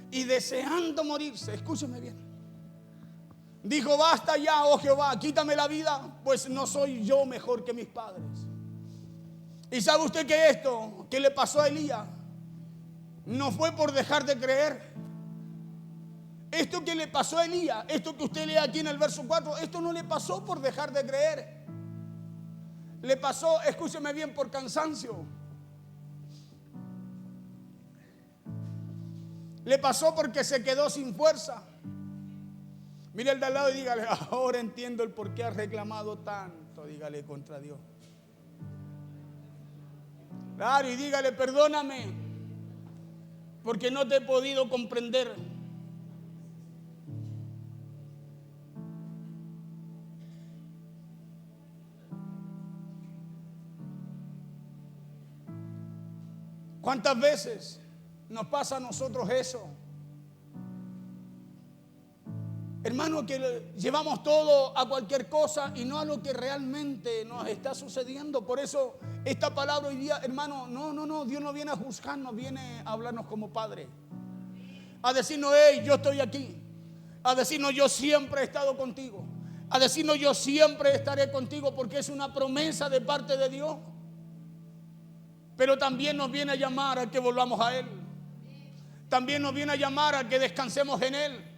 Y deseando morirse, escúcheme bien, dijo: basta ya, oh Jehová, quítame la vida, pues no soy yo mejor que mis padres. Y sabe usted que esto que le pasó a Elías no fue por dejar de creer. Esto que le pasó a Elías, esto que usted lee aquí en el verso 4, esto no le pasó por dejar de creer. Le pasó, escúcheme bien, por cansancio. Le pasó porque se quedó sin fuerza. Mire al de al lado y dígale: ahora entiendo el por qué has reclamado tanto. Dígale: contra Dios. Claro, y dígale: perdóname porque no te he podido comprender. ¿Cuántas veces nos pasa a nosotros eso? Hermano, que llevamos todo a cualquier cosa y no a lo que realmente nos está sucediendo. Por eso esta palabra hoy día, hermano, no, Dios no viene a juzgarnos, viene a hablarnos como Padre. A decirnos: hey, yo estoy aquí. A decirnos: yo siempre he estado contigo. A decirnos: yo siempre estaré contigo, porque es una promesa de parte de Dios. Pero también nos viene a llamar a que volvamos a Él. También nos viene a llamar a que descansemos en Él.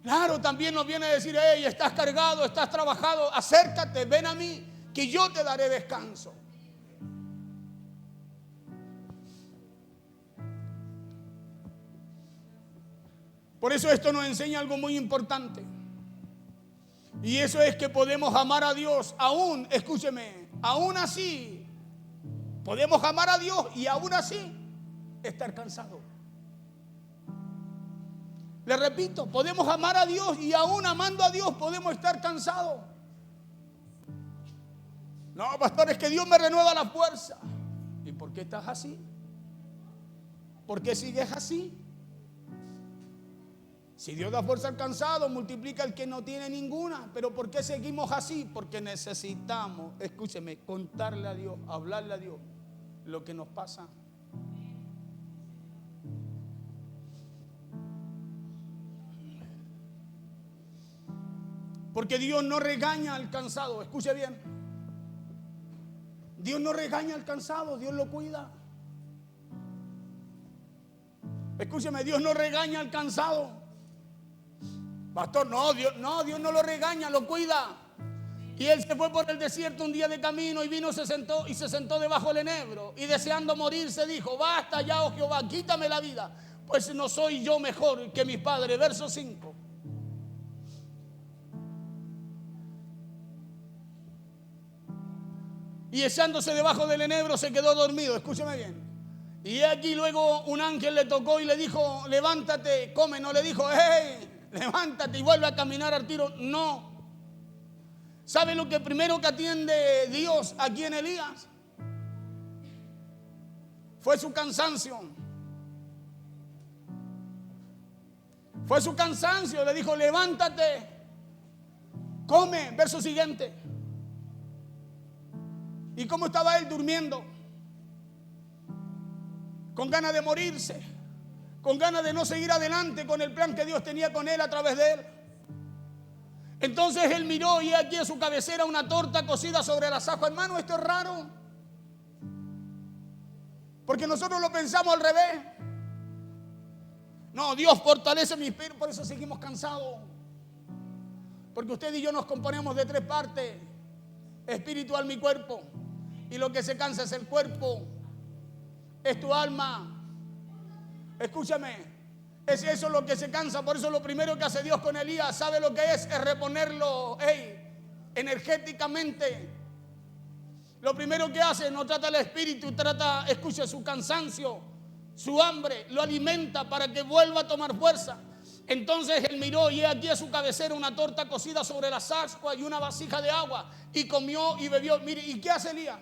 Claro, también nos viene a decir: hey, estás cargado, estás trabajado, acércate, ven a mí, que yo te daré descanso. Por eso esto nos enseña algo muy importante. Y eso es que podemos amar a Dios aún, escúcheme, aún así. Podemos amar a Dios y aún así estar cansados. Le repito, podemos amar a Dios y aún amando a Dios podemos estar cansados. No, pastor, es que Dios me renueva la fuerza. ¿Y por qué estás así? ¿Por qué sigues así? Si Dios da fuerza al cansado, multiplica al que no tiene ninguna. Pero ¿por qué seguimos así? Porque necesitamos, escúcheme, contarle a Dios, hablarle a Dios lo que nos pasa. Porque Dios no regaña al cansado, escuche bien. Dios no regaña al cansado, Dios lo cuida. Escúcheme, Dios no regaña al cansado. Pastor, Dios no lo regaña, lo cuida. Y él se fue por el desierto un día de camino y vino, se sentó debajo del enebro. Y deseando morirse dijo: basta ya, oh Jehová, quítame la vida, pues no soy yo mejor que mis padres. Verso 5. Y echándose debajo del enebro se quedó dormido. Escúcheme bien. Y aquí luego un ángel le tocó y le dijo: levántate, come. No le dijo: hey, levántate y vuelve a caminar al tiro. No. ¿Sabe lo que primero que atiende Dios aquí en Elías? Fue su cansancio. Fue su cansancio. Le dijo: levántate, come. Verso siguiente. ¿Y cómo estaba él? Durmiendo, con ganas de morirse, con ganas de no seguir adelante con el plan que Dios tenía con él a través de él. Entonces él miró y aquí a su cabecera una torta cocida sobre las aguas. Hermano, esto es raro, porque nosotros lo pensamos al revés. No, Dios fortalece mi espíritu, por eso seguimos cansados. Porque usted y yo nos componemos de 3 partes: espíritu, alma y cuerpo. Y lo que se cansa es el cuerpo, es tu alma. Escúchame, es eso lo que se cansa. Por eso lo primero que hace Dios con Elías, ¿sabe lo que es? Es reponerlo energéticamente. Lo primero que hace, no trata el espíritu, trata, escucha, su cansancio, su hambre, lo alimenta para que vuelva a tomar fuerza. Entonces él miró y aquí a su cabecera una torta cocida sobre las ascuas y una vasija de agua, y comió y bebió. Mire, ¿y qué hace Elías?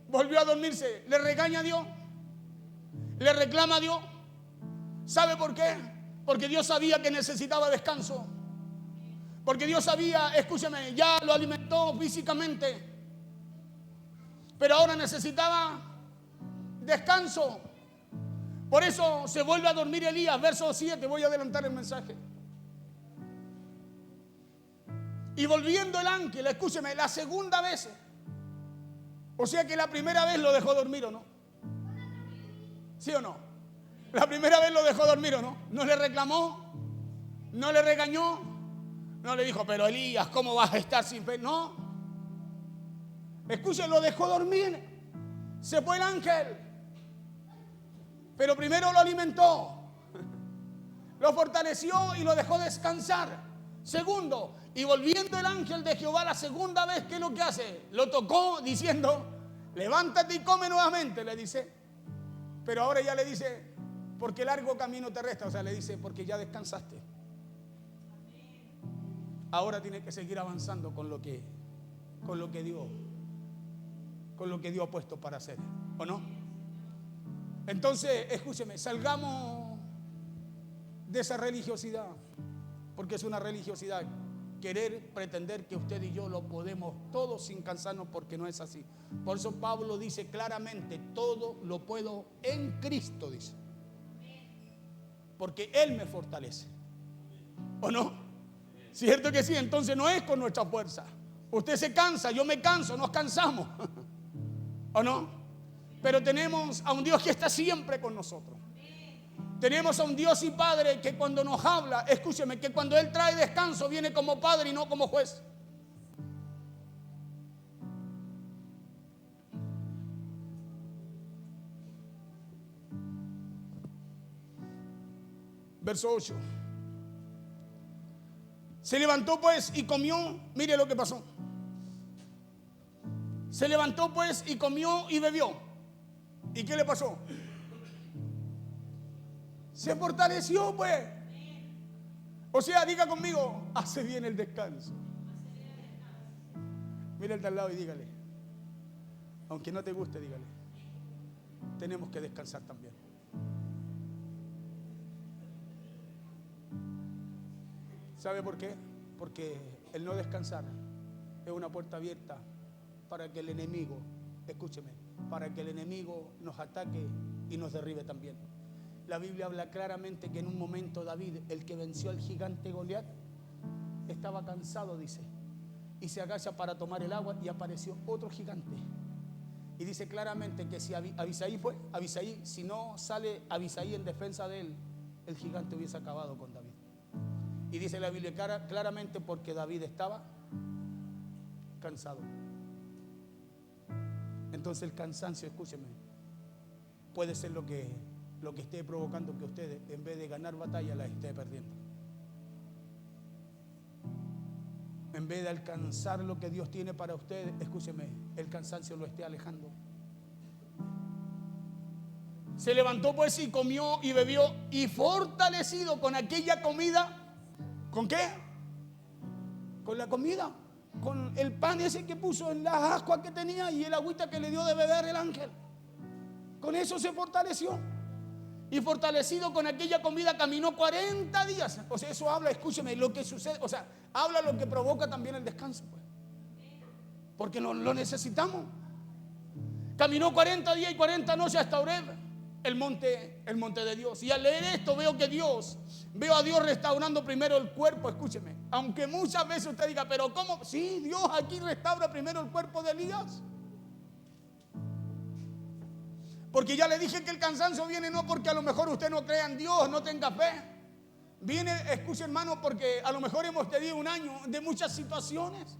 Volvió a dormirse. ¿Le regaña a Dios? ¿Le reclama a Dios? ¿Sabe por qué? Porque Dios sabía que necesitaba descanso. Porque Dios sabía, escúcheme, ya lo alimentó físicamente, pero ahora necesitaba descanso. Por eso se vuelve a dormir Elías, verso 7, voy a adelantar el mensaje. Y volviendo el ángel, escúcheme, la segunda vez. O sea que la primera vez lo dejó dormir, ¿o no? ¿Sí o no? La primera vez lo dejó dormir, ¿o no? No le reclamó, no le regañó, no le dijo, pero Elías, ¿cómo vas a estar sin fe? No. Escuchen, lo dejó dormir. Se fue el ángel. Pero primero lo alimentó, lo fortaleció y lo dejó descansar. Segundo, y volviendo el ángel de Jehová la segunda vez, ¿qué es lo que hace? Lo tocó diciendo, levántate y come nuevamente, le dice. Pero ahora ya le dice, porque largo camino te resta. O sea, le dice, porque ya descansaste. Ahora tiene que seguir avanzando con lo que Dios ha puesto para hacer, ¿o no? Entonces, escúcheme, salgamos de esa religiosidad, porque es una religiosidad querer pretender que usted y yo lo podemos todos sin cansarnos, porque no es así. Por eso Pablo dice claramente, todo lo puedo en Cristo, dice, porque Él me fortalece, ¿o no? ¿Cierto que sí? Entonces no es con nuestra fuerza. Usted se cansa, yo me canso, nos cansamos, ¿o no? Pero tenemos a un Dios que está siempre con nosotros. Tenemos a un Dios y Padre que cuando nos habla, escúcheme, que cuando Él trae descanso viene como Padre y no como juez. Verso 8. Se levantó pues y comió. Mire lo que pasó. Se levantó pues y comió y bebió. ¿Y qué le pasó? Se fortaleció pues. O sea, diga conmigo, hace bien el descanso. Mire al de al lado y dígale, aunque no te guste, dígale, tenemos que descansar también. ¿Sabe por qué? Porque el no descansar es una puerta abierta para que el enemigo, escúcheme, para que el enemigo nos ataque y nos derribe también. La Biblia habla claramente que en un momento David, el que venció al gigante Goliat, estaba cansado, dice, y se agacha para tomar el agua y apareció otro gigante. Y dice claramente que si Abisai, si no sale Abisai en defensa de él, el gigante hubiese acabado con David. Y dice la Biblia claramente porque David estaba cansado. Entonces el cansancio, escúcheme, puede ser lo que esté provocando que usted, en vez de ganar batalla, la esté perdiendo. En vez de alcanzar lo que Dios tiene para usted, escúcheme, el cansancio lo esté alejando. Se levantó pues y comió y bebió, y fortalecido con aquella comida. ¿Con qué? Con la comida, con el pan ese que puso en las ascuas que tenía y el agüita que le dio de beber el ángel. Con eso se fortaleció. Y fortalecido con aquella comida caminó 40 días. O sea, eso habla, escúcheme, lo que sucede. O sea, habla lo que provoca también el descanso, pues. Porque lo necesitamos. Caminó 40 días y 40 noches hasta Horeb, el monte de Dios. Y al leer esto veo a Dios restaurando primero el cuerpo, escúcheme. Aunque muchas veces usted diga, pero ¿cómo? Sí, Dios aquí restaura primero el cuerpo de Elías. Porque ya le dije que el cansancio viene no porque a lo mejor usted no crea en Dios, no tenga fe. Viene, escuche hermano, porque a lo mejor hemos tenido un año de muchas situaciones,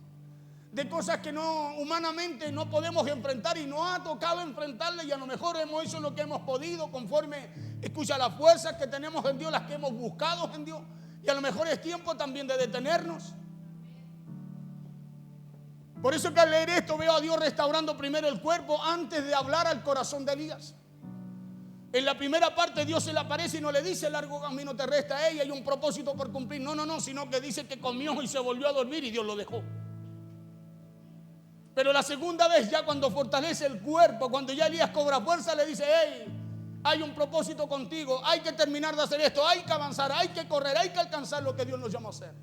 de cosas que no humanamente no podemos enfrentar y nos ha tocado enfrentarlas, y a lo mejor hemos hecho lo que hemos podido conforme, escucha, las fuerzas que tenemos en Dios, las que hemos buscado en Dios, y a lo mejor es tiempo también de detenernos. Por eso que al leer esto veo a Dios restaurando primero el cuerpo antes de hablar al corazón de Elías. En la primera parte Dios se le aparece y no le dice largo camino te resta a ella y un propósito por cumplir. No, sino que dice que comió y se volvió a dormir y Dios lo dejó. Pero la segunda vez, ya cuando fortalece el cuerpo, cuando ya Elías cobra fuerza, le dice, hey, hay un propósito contigo, hay que terminar de hacer esto, hay que avanzar, hay que correr, hay que alcanzar lo que Dios nos llamó a hacer.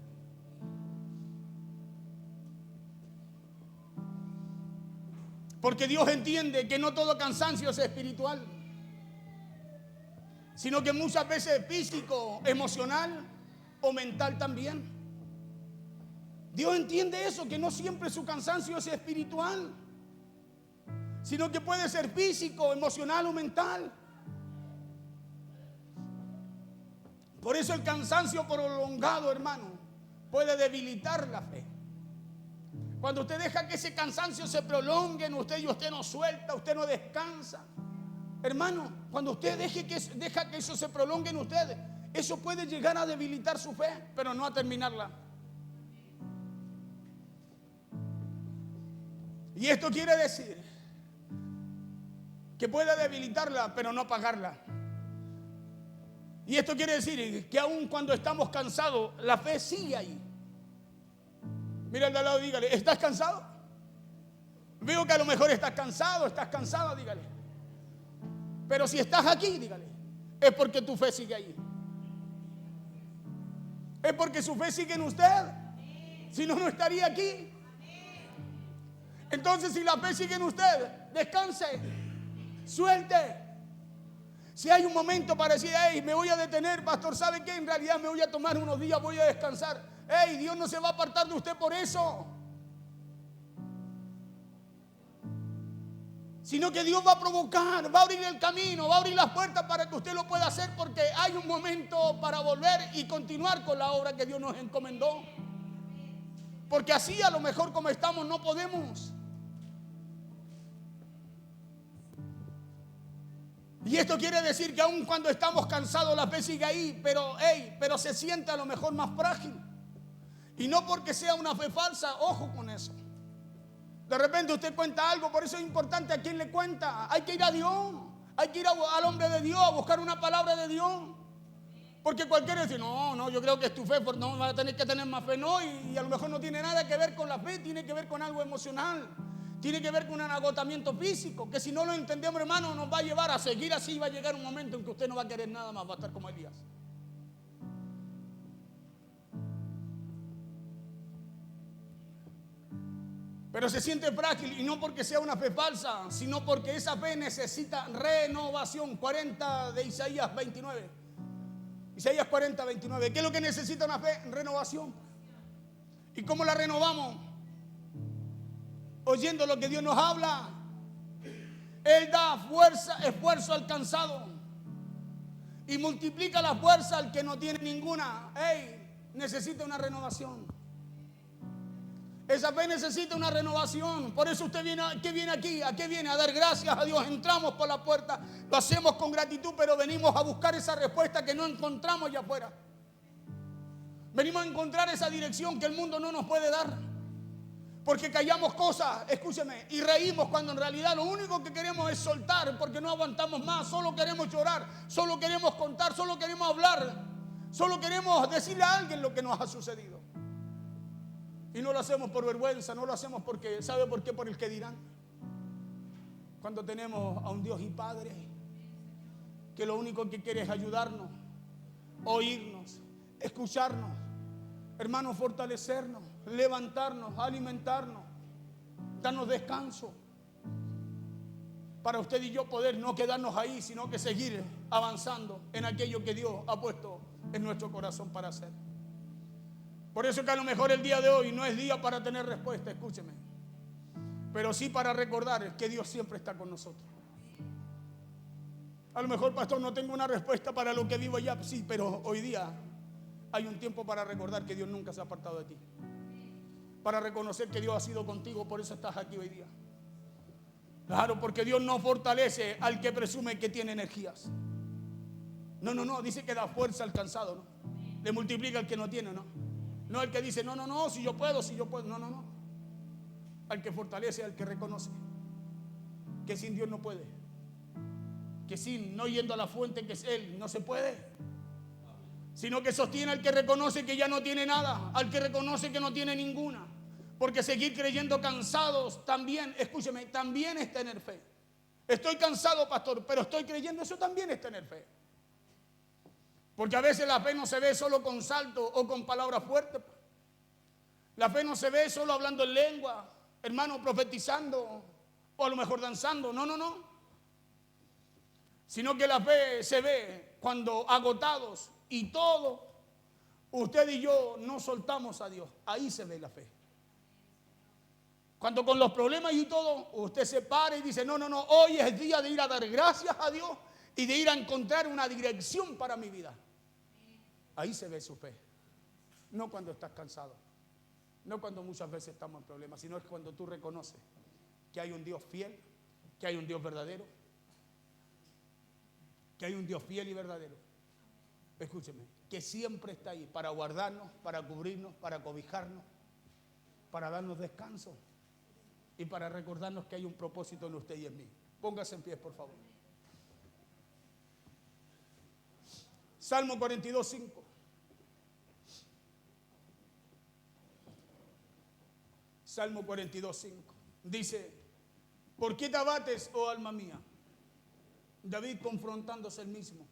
Porque Dios entiende que no todo cansancio es espiritual, sino que muchas veces es físico, emocional o mental también. Dios entiende eso, que no siempre su cansancio es espiritual, sino que puede ser físico, emocional o mental. Por eso el cansancio prolongado, hermano, puede debilitar la fe. Cuando usted deja que ese cansancio se prolongue en usted y usted no suelta, usted no descansa. Hermano, cuando usted deja que eso se prolongue en usted, eso puede llegar a debilitar su fe, pero no a terminarla. Y esto quiere decir que puede debilitarla, pero no apagarla. Y esto quiere decir que aun cuando estamos cansados, la fe sigue ahí. Mira al de al lado y dígale, ¿estás cansado? Veo que a lo mejor estás cansado, estás cansada, dígale. Pero si estás aquí, dígale, es porque tu fe sigue ahí. Es porque su fe sigue en usted. Si no, no estaría aquí. Entonces, si la fe sigue en usted, descanse, suelte. Si hay un momento para decir, hey, me voy a detener, pastor, ¿sabe qué? En realidad me voy a tomar unos días, voy a descansar. Hey, Dios no se va a apartar de usted por eso, sino que Dios va a provocar, va a abrir el camino, va a abrir las puertas para que usted lo pueda hacer, porque hay un momento para volver y continuar con la obra que Dios nos encomendó. Porque así a lo mejor como estamos no podemos. Y esto quiere decir que aun cuando estamos cansados la fe sigue ahí, pero se siente a lo mejor más frágil. Y no porque sea una fe falsa, ojo con eso. De repente usted cuenta algo, por eso es importante a quién le cuenta. Hay que ir a Dios, hay que ir al hombre de Dios, a buscar una palabra de Dios. Porque cualquiera dice, no, yo creo que es tu fe, no, va a tener que tener más fe, no, y a lo mejor no tiene nada que ver con la fe, tiene que ver con algo emocional, tiene que ver con un agotamiento físico, que si no lo entendemos, hermano, nos va a llevar a seguir así, va a llegar un momento en que usted no va a querer nada más, va a estar como Elías. Pero se siente frágil, y no porque sea una fe falsa, sino porque esa fe necesita renovación. 40 de Isaías 29. Isaías 40, 29. ¿Qué es lo que necesita una fe? Renovación. ¿Y cómo la renovamos? Oyendo lo que Dios nos habla. Él da fuerza, esfuerzo al cansado y multiplica la fuerza al que no tiene ninguna. Necesita una renovación. Esa fe necesita una renovación. Por eso usted viene, ¿qué viene aquí? ¿A qué viene? A dar gracias a Dios. Entramos por la puerta, lo hacemos con gratitud, pero venimos a buscar esa respuesta que no encontramos allá afuera. Venimos a encontrar esa dirección que el mundo no nos puede dar. Porque callamos cosas, escúcheme, y reímos cuando en realidad lo único que queremos es soltar, porque no aguantamos más. Solo queremos llorar, solo queremos contar, solo queremos hablar, solo queremos decirle a alguien lo que nos ha sucedido. Y no lo hacemos por vergüenza, no lo hacemos porque, ¿sabe por qué? Por el que dirán. Cuando tenemos a un Dios y Padre que lo único que quiere es ayudarnos, oírnos, escucharnos, hermanos, fortalecernos, levantarnos, alimentarnos, darnos descanso, para usted y yo poder no quedarnos ahí, sino que seguir avanzando en aquello que Dios ha puesto en nuestro corazón para hacer. Por eso que a lo mejor el día de hoy no es día para tener respuesta, escúcheme, pero sí para recordar que Dios siempre está con nosotros. A lo mejor, pastor, no tengo una respuesta para lo que vivo allá, sí, pero hoy día hay un tiempo para recordar que Dios nunca se ha apartado de ti, para reconocer que Dios ha sido contigo, por eso estás aquí hoy día. Claro, porque Dios no fortalece al que presume que tiene energías. No, dice que da fuerza al cansado, ¿no? Le multiplica al que no tiene, ¿no? No el que dice, no, si yo puedo, no. Al que fortalece, al que reconoce que sin Dios no puede, que sin, no yendo a la fuente que es Él, no se puede, sino que sostiene al que reconoce que ya no tiene nada, al que reconoce que no tiene ninguna. Porque seguir creyendo cansados también, escúcheme, también es tener fe. Estoy cansado, pastor, pero estoy creyendo. Eso también es tener fe. Porque a veces la fe no se ve solo con salto o con palabras fuertes. La fe no se ve solo hablando en lengua, hermano, profetizando o a lo mejor danzando. No, no, no. Sino que la fe se ve cuando agotados y todo, usted y yo no soltamos a Dios. Ahí se ve la fe. Cuando con los problemas y todo, usted se para y dice, no, no, no, hoy es el día de ir a dar gracias a Dios y de ir a encontrar una dirección para mi vida. Ahí se ve su fe. No cuando estás cansado, no cuando muchas veces estamos en problemas, sino es cuando tú reconoces que hay un Dios fiel, que hay un Dios verdadero, que hay un Dios fiel y verdadero. Escúcheme, que siempre está ahí para guardarnos, para cubrirnos, para cobijarnos, para darnos descanso y para recordarnos que hay un propósito en usted y en mí. Póngase en pie, por favor. Salmo 42:5. Salmo 42:5. Dice, ¿por qué te abates, oh alma mía? David confrontándose él mismo.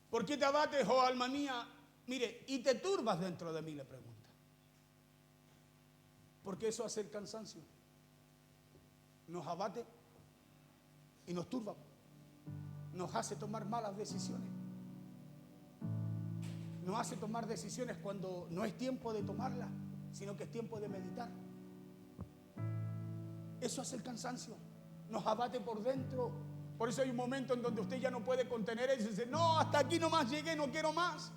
¿Por qué te abates, oh alma mía? Mire, y te turbas dentro de mí, le pregunta. Porque eso hace el cansancio. Nos abate y nos turba. Nos hace tomar malas decisiones. Nos hace tomar decisiones cuando no es tiempo de tomarlas, sino que es tiempo de meditar. Eso hace el cansancio. Nos abate por dentro. Por eso hay un momento en donde usted ya no puede contener eso y dice, no, hasta aquí nomás llegué, no quiero más.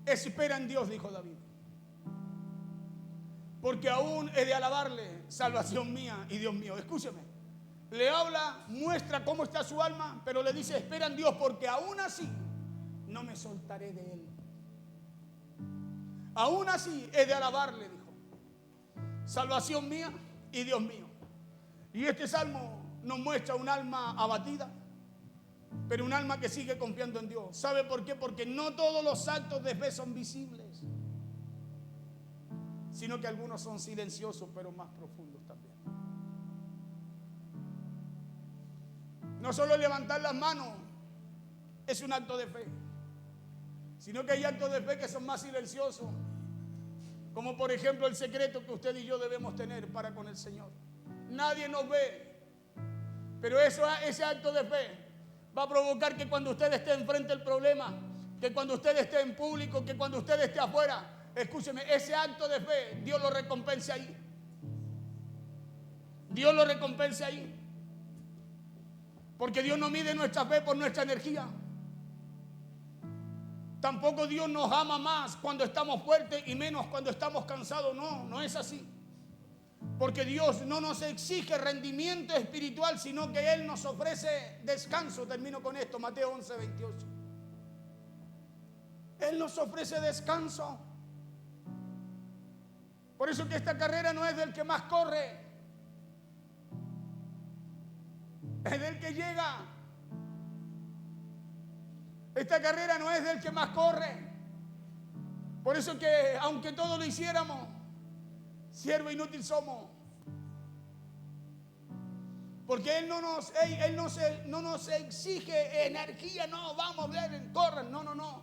Espera en Dios, dijo David, porque aún he de alabarle, salvación mía y Dios mío. Escúcheme, le habla, muestra cómo está su alma, pero le dice, espera en Dios, porque aún así no me soltaré de él. Aún así he de alabarle, dijo, salvación mía y Dios mío. Y este salmo nos muestra un alma abatida, pero un alma que sigue confiando en Dios. ¿Sabe por qué? Porque no todos los actos de fe son visibles, sino que algunos son silenciosos, pero más profundos también. No solo levantar las manos es un acto de fe, sino que hay actos de fe que son más silenciosos, como por ejemplo el secreto que usted y yo debemos tener para con el Señor. Nadie nos ve, pero ese acto de fe va a provocar que cuando usted esté enfrente del problema, que cuando usted esté en público, que cuando usted esté afuera, escúcheme, ese acto de fe, Dios lo recompense ahí. Dios lo recompense ahí. Porque Dios no mide nuestra fe por nuestra energía. Tampoco Dios nos ama más cuando estamos fuertes y menos cuando estamos cansados. No, no es así. Porque Dios no nos exige rendimiento espiritual, sino que Él nos ofrece descanso. Termino con esto, Mateo 11:28. Él nos ofrece descanso. Por eso que esta carrera no es del que más corre, es del que llega. Esta carrera no es del que más corre. Por eso que aunque todo lo hiciéramos, siervo inútil somos. Porque Él no nos exige energía. No, vamos, ven, corran. No, no, no.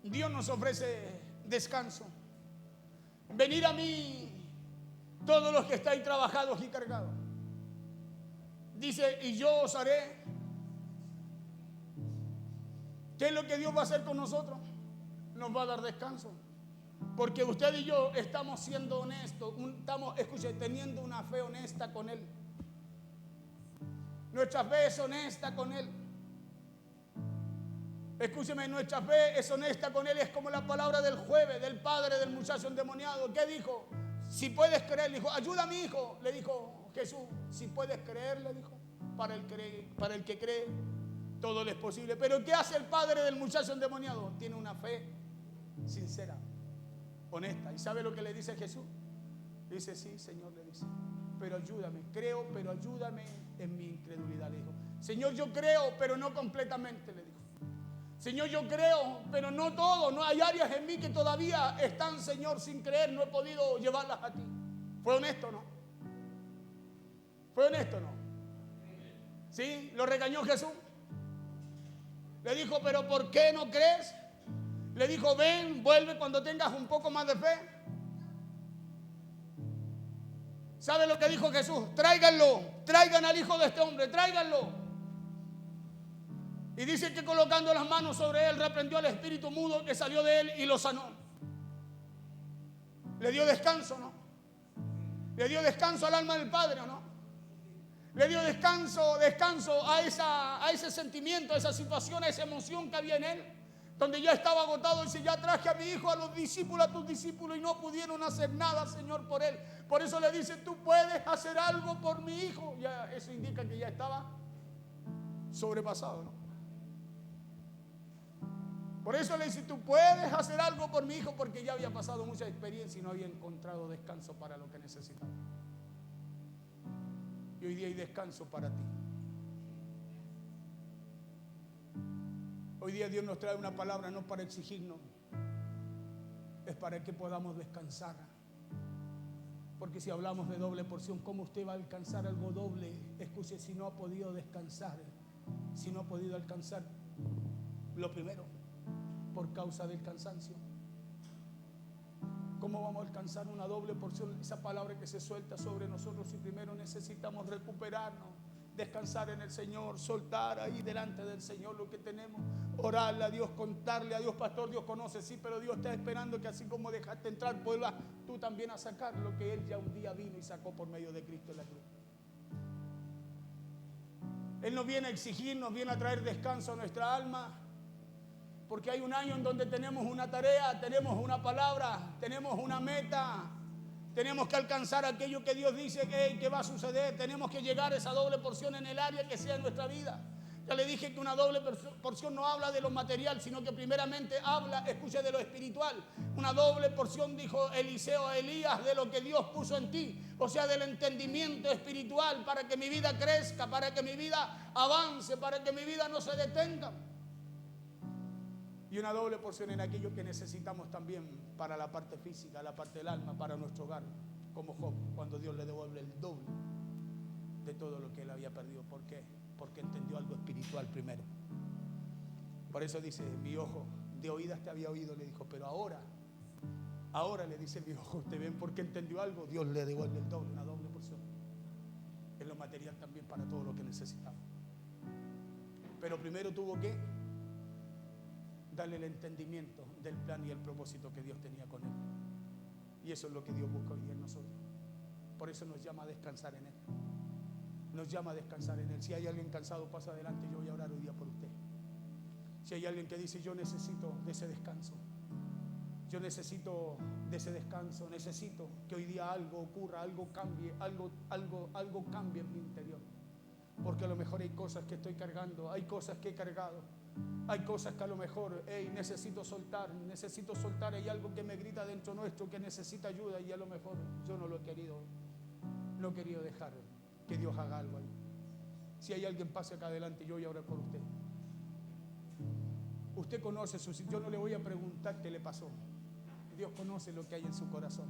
Dios nos ofrece descanso. Venid a mí todos los que estáis trabajados y cargados. Dice, y yo os haré. ¿Qué es lo que Dios va a hacer con nosotros? Nos va a dar descanso. Porque usted y yo estamos siendo honestos, escuche, teniendo una fe honesta con Él. Nuestra fe es honesta con Él. Escúcheme, nuestra fe es honesta con Él. Es como la palabra del jueves, del padre del muchacho endemoniado. ¿Qué dijo? Si puedes creer, le dijo, ayuda a mi hijo. Le dijo Jesús, si puedes creer, le dijo, para el que cree, todo le es posible. Pero ¿qué hace el padre del muchacho endemoniado? Tiene una fe sincera, honesta. ¿Y sabe lo que le dice Jesús? Dice, sí, Señor, le dice, pero ayúdame, creo, pero ayúdame en mi incredulidad. Le dijo, Señor, yo creo, pero no completamente, le dijo. Señor, yo creo, pero no todo. No hay áreas en mí que todavía están, Señor, sin creer. No he podido llevarlas a ti. ¿Fue honesto o no? ¿Fue honesto o no? ¿Sí? ¿Lo regañó Jesús? Le dijo, pero ¿por qué no crees? Le dijo, ven, vuelve cuando tengas un poco más de fe. ¿Sabe lo que dijo Jesús? Tráiganlo, traigan al hijo de este hombre, tráiganlo. Y dice que colocando las manos sobre él, reprendió al espíritu mudo que salió de él y lo sanó. Le dio descanso, ¿no? Le dio descanso al alma del Padre, ¿o no? Le dio descanso a ese sentimiento, a esa situación, a esa emoción que había en él. Donde ya estaba agotado, dice, ya traje a mi hijo, a los discípulos, a tus discípulos, y no pudieron hacer nada, Señor, por él. Por eso le dice, tú puedes hacer algo por mi hijo. Ya, eso indica que ya estaba sobrepasado, ¿no? Por eso le dice, tú puedes hacer algo por mi hijo, porque ya había pasado mucha experiencia y no había encontrado descanso para lo que necesitaba. Y hoy día hay descanso para ti. Hoy día Dios nos trae una palabra no para exigirnos, es para que podamos descansar. Porque si hablamos de doble porción, ¿cómo usted va a alcanzar algo doble? Escuche, si no ha podido descansar, si no ha podido alcanzar lo primero, por causa del cansancio. ¿Cómo vamos a alcanzar una doble porción? Esa palabra que se suelta sobre nosotros si primero necesitamos recuperarnos, descansar en el Señor, soltar ahí delante del Señor lo que tenemos, orarle a Dios, contarle a Dios, pastor, Dios conoce, sí, pero Dios está esperando que así como dejaste entrar, vuelvas tú también a sacar lo que Él ya un día vino y sacó por medio de Cristo en la cruz. Él nos viene a exigir, nos viene a traer descanso a nuestra alma, porque hay un año en donde tenemos una tarea, tenemos una palabra, tenemos una meta. Tenemos que alcanzar aquello que Dios dice que va a suceder. Tenemos que llegar a esa doble porción en el área que sea en nuestra vida. Ya le dije que una doble porción no habla de lo material, sino que primeramente habla, escuche, de lo espiritual. Una doble porción, dijo Eliseo a Elías, de lo que Dios puso en ti. O sea, del entendimiento espiritual para que mi vida crezca, para que mi vida avance, para que mi vida no se detenga. Y una doble porción en aquello que necesitamos también para la parte física, la parte del alma, para nuestro hogar, como Job, cuando Dios le devuelve el doble de todo lo que él había perdido. ¿Por qué? Porque entendió algo espiritual primero. Por eso dice, mi ojo de oídas te había oído, le dijo, pero ahora le dice mi ojo, te ven porque entendió algo, Dios le devuelve el doble, una doble porción. En lo material también para todo lo que necesitamos. Pero primero tuvo que darle el entendimiento del plan y el propósito que Dios tenía con él. Y eso es lo que Dios busca hoy día en nosotros. Por eso nos llama a descansar en él. Nos llama a descansar en él. Si hay alguien cansado, pasa adelante. Yo voy a orar hoy día por usted. Si hay alguien que dice, yo necesito de ese descanso. Yo necesito de ese descanso. Necesito que hoy día algo ocurra, algo cambie, algo cambie en mi interior. Porque a lo mejor hay cosas que estoy cargando, hay cosas que he cargado. Hay cosas que a lo mejor necesito soltar, hay algo que me grita dentro nuestro que necesita ayuda y a lo mejor yo no he querido dejar que Dios haga algo ahí. Si hay alguien, pase acá adelante, yo voy a orar por usted. Usted conoce yo no le voy a preguntar qué le pasó. Dios conoce lo que hay en su corazón.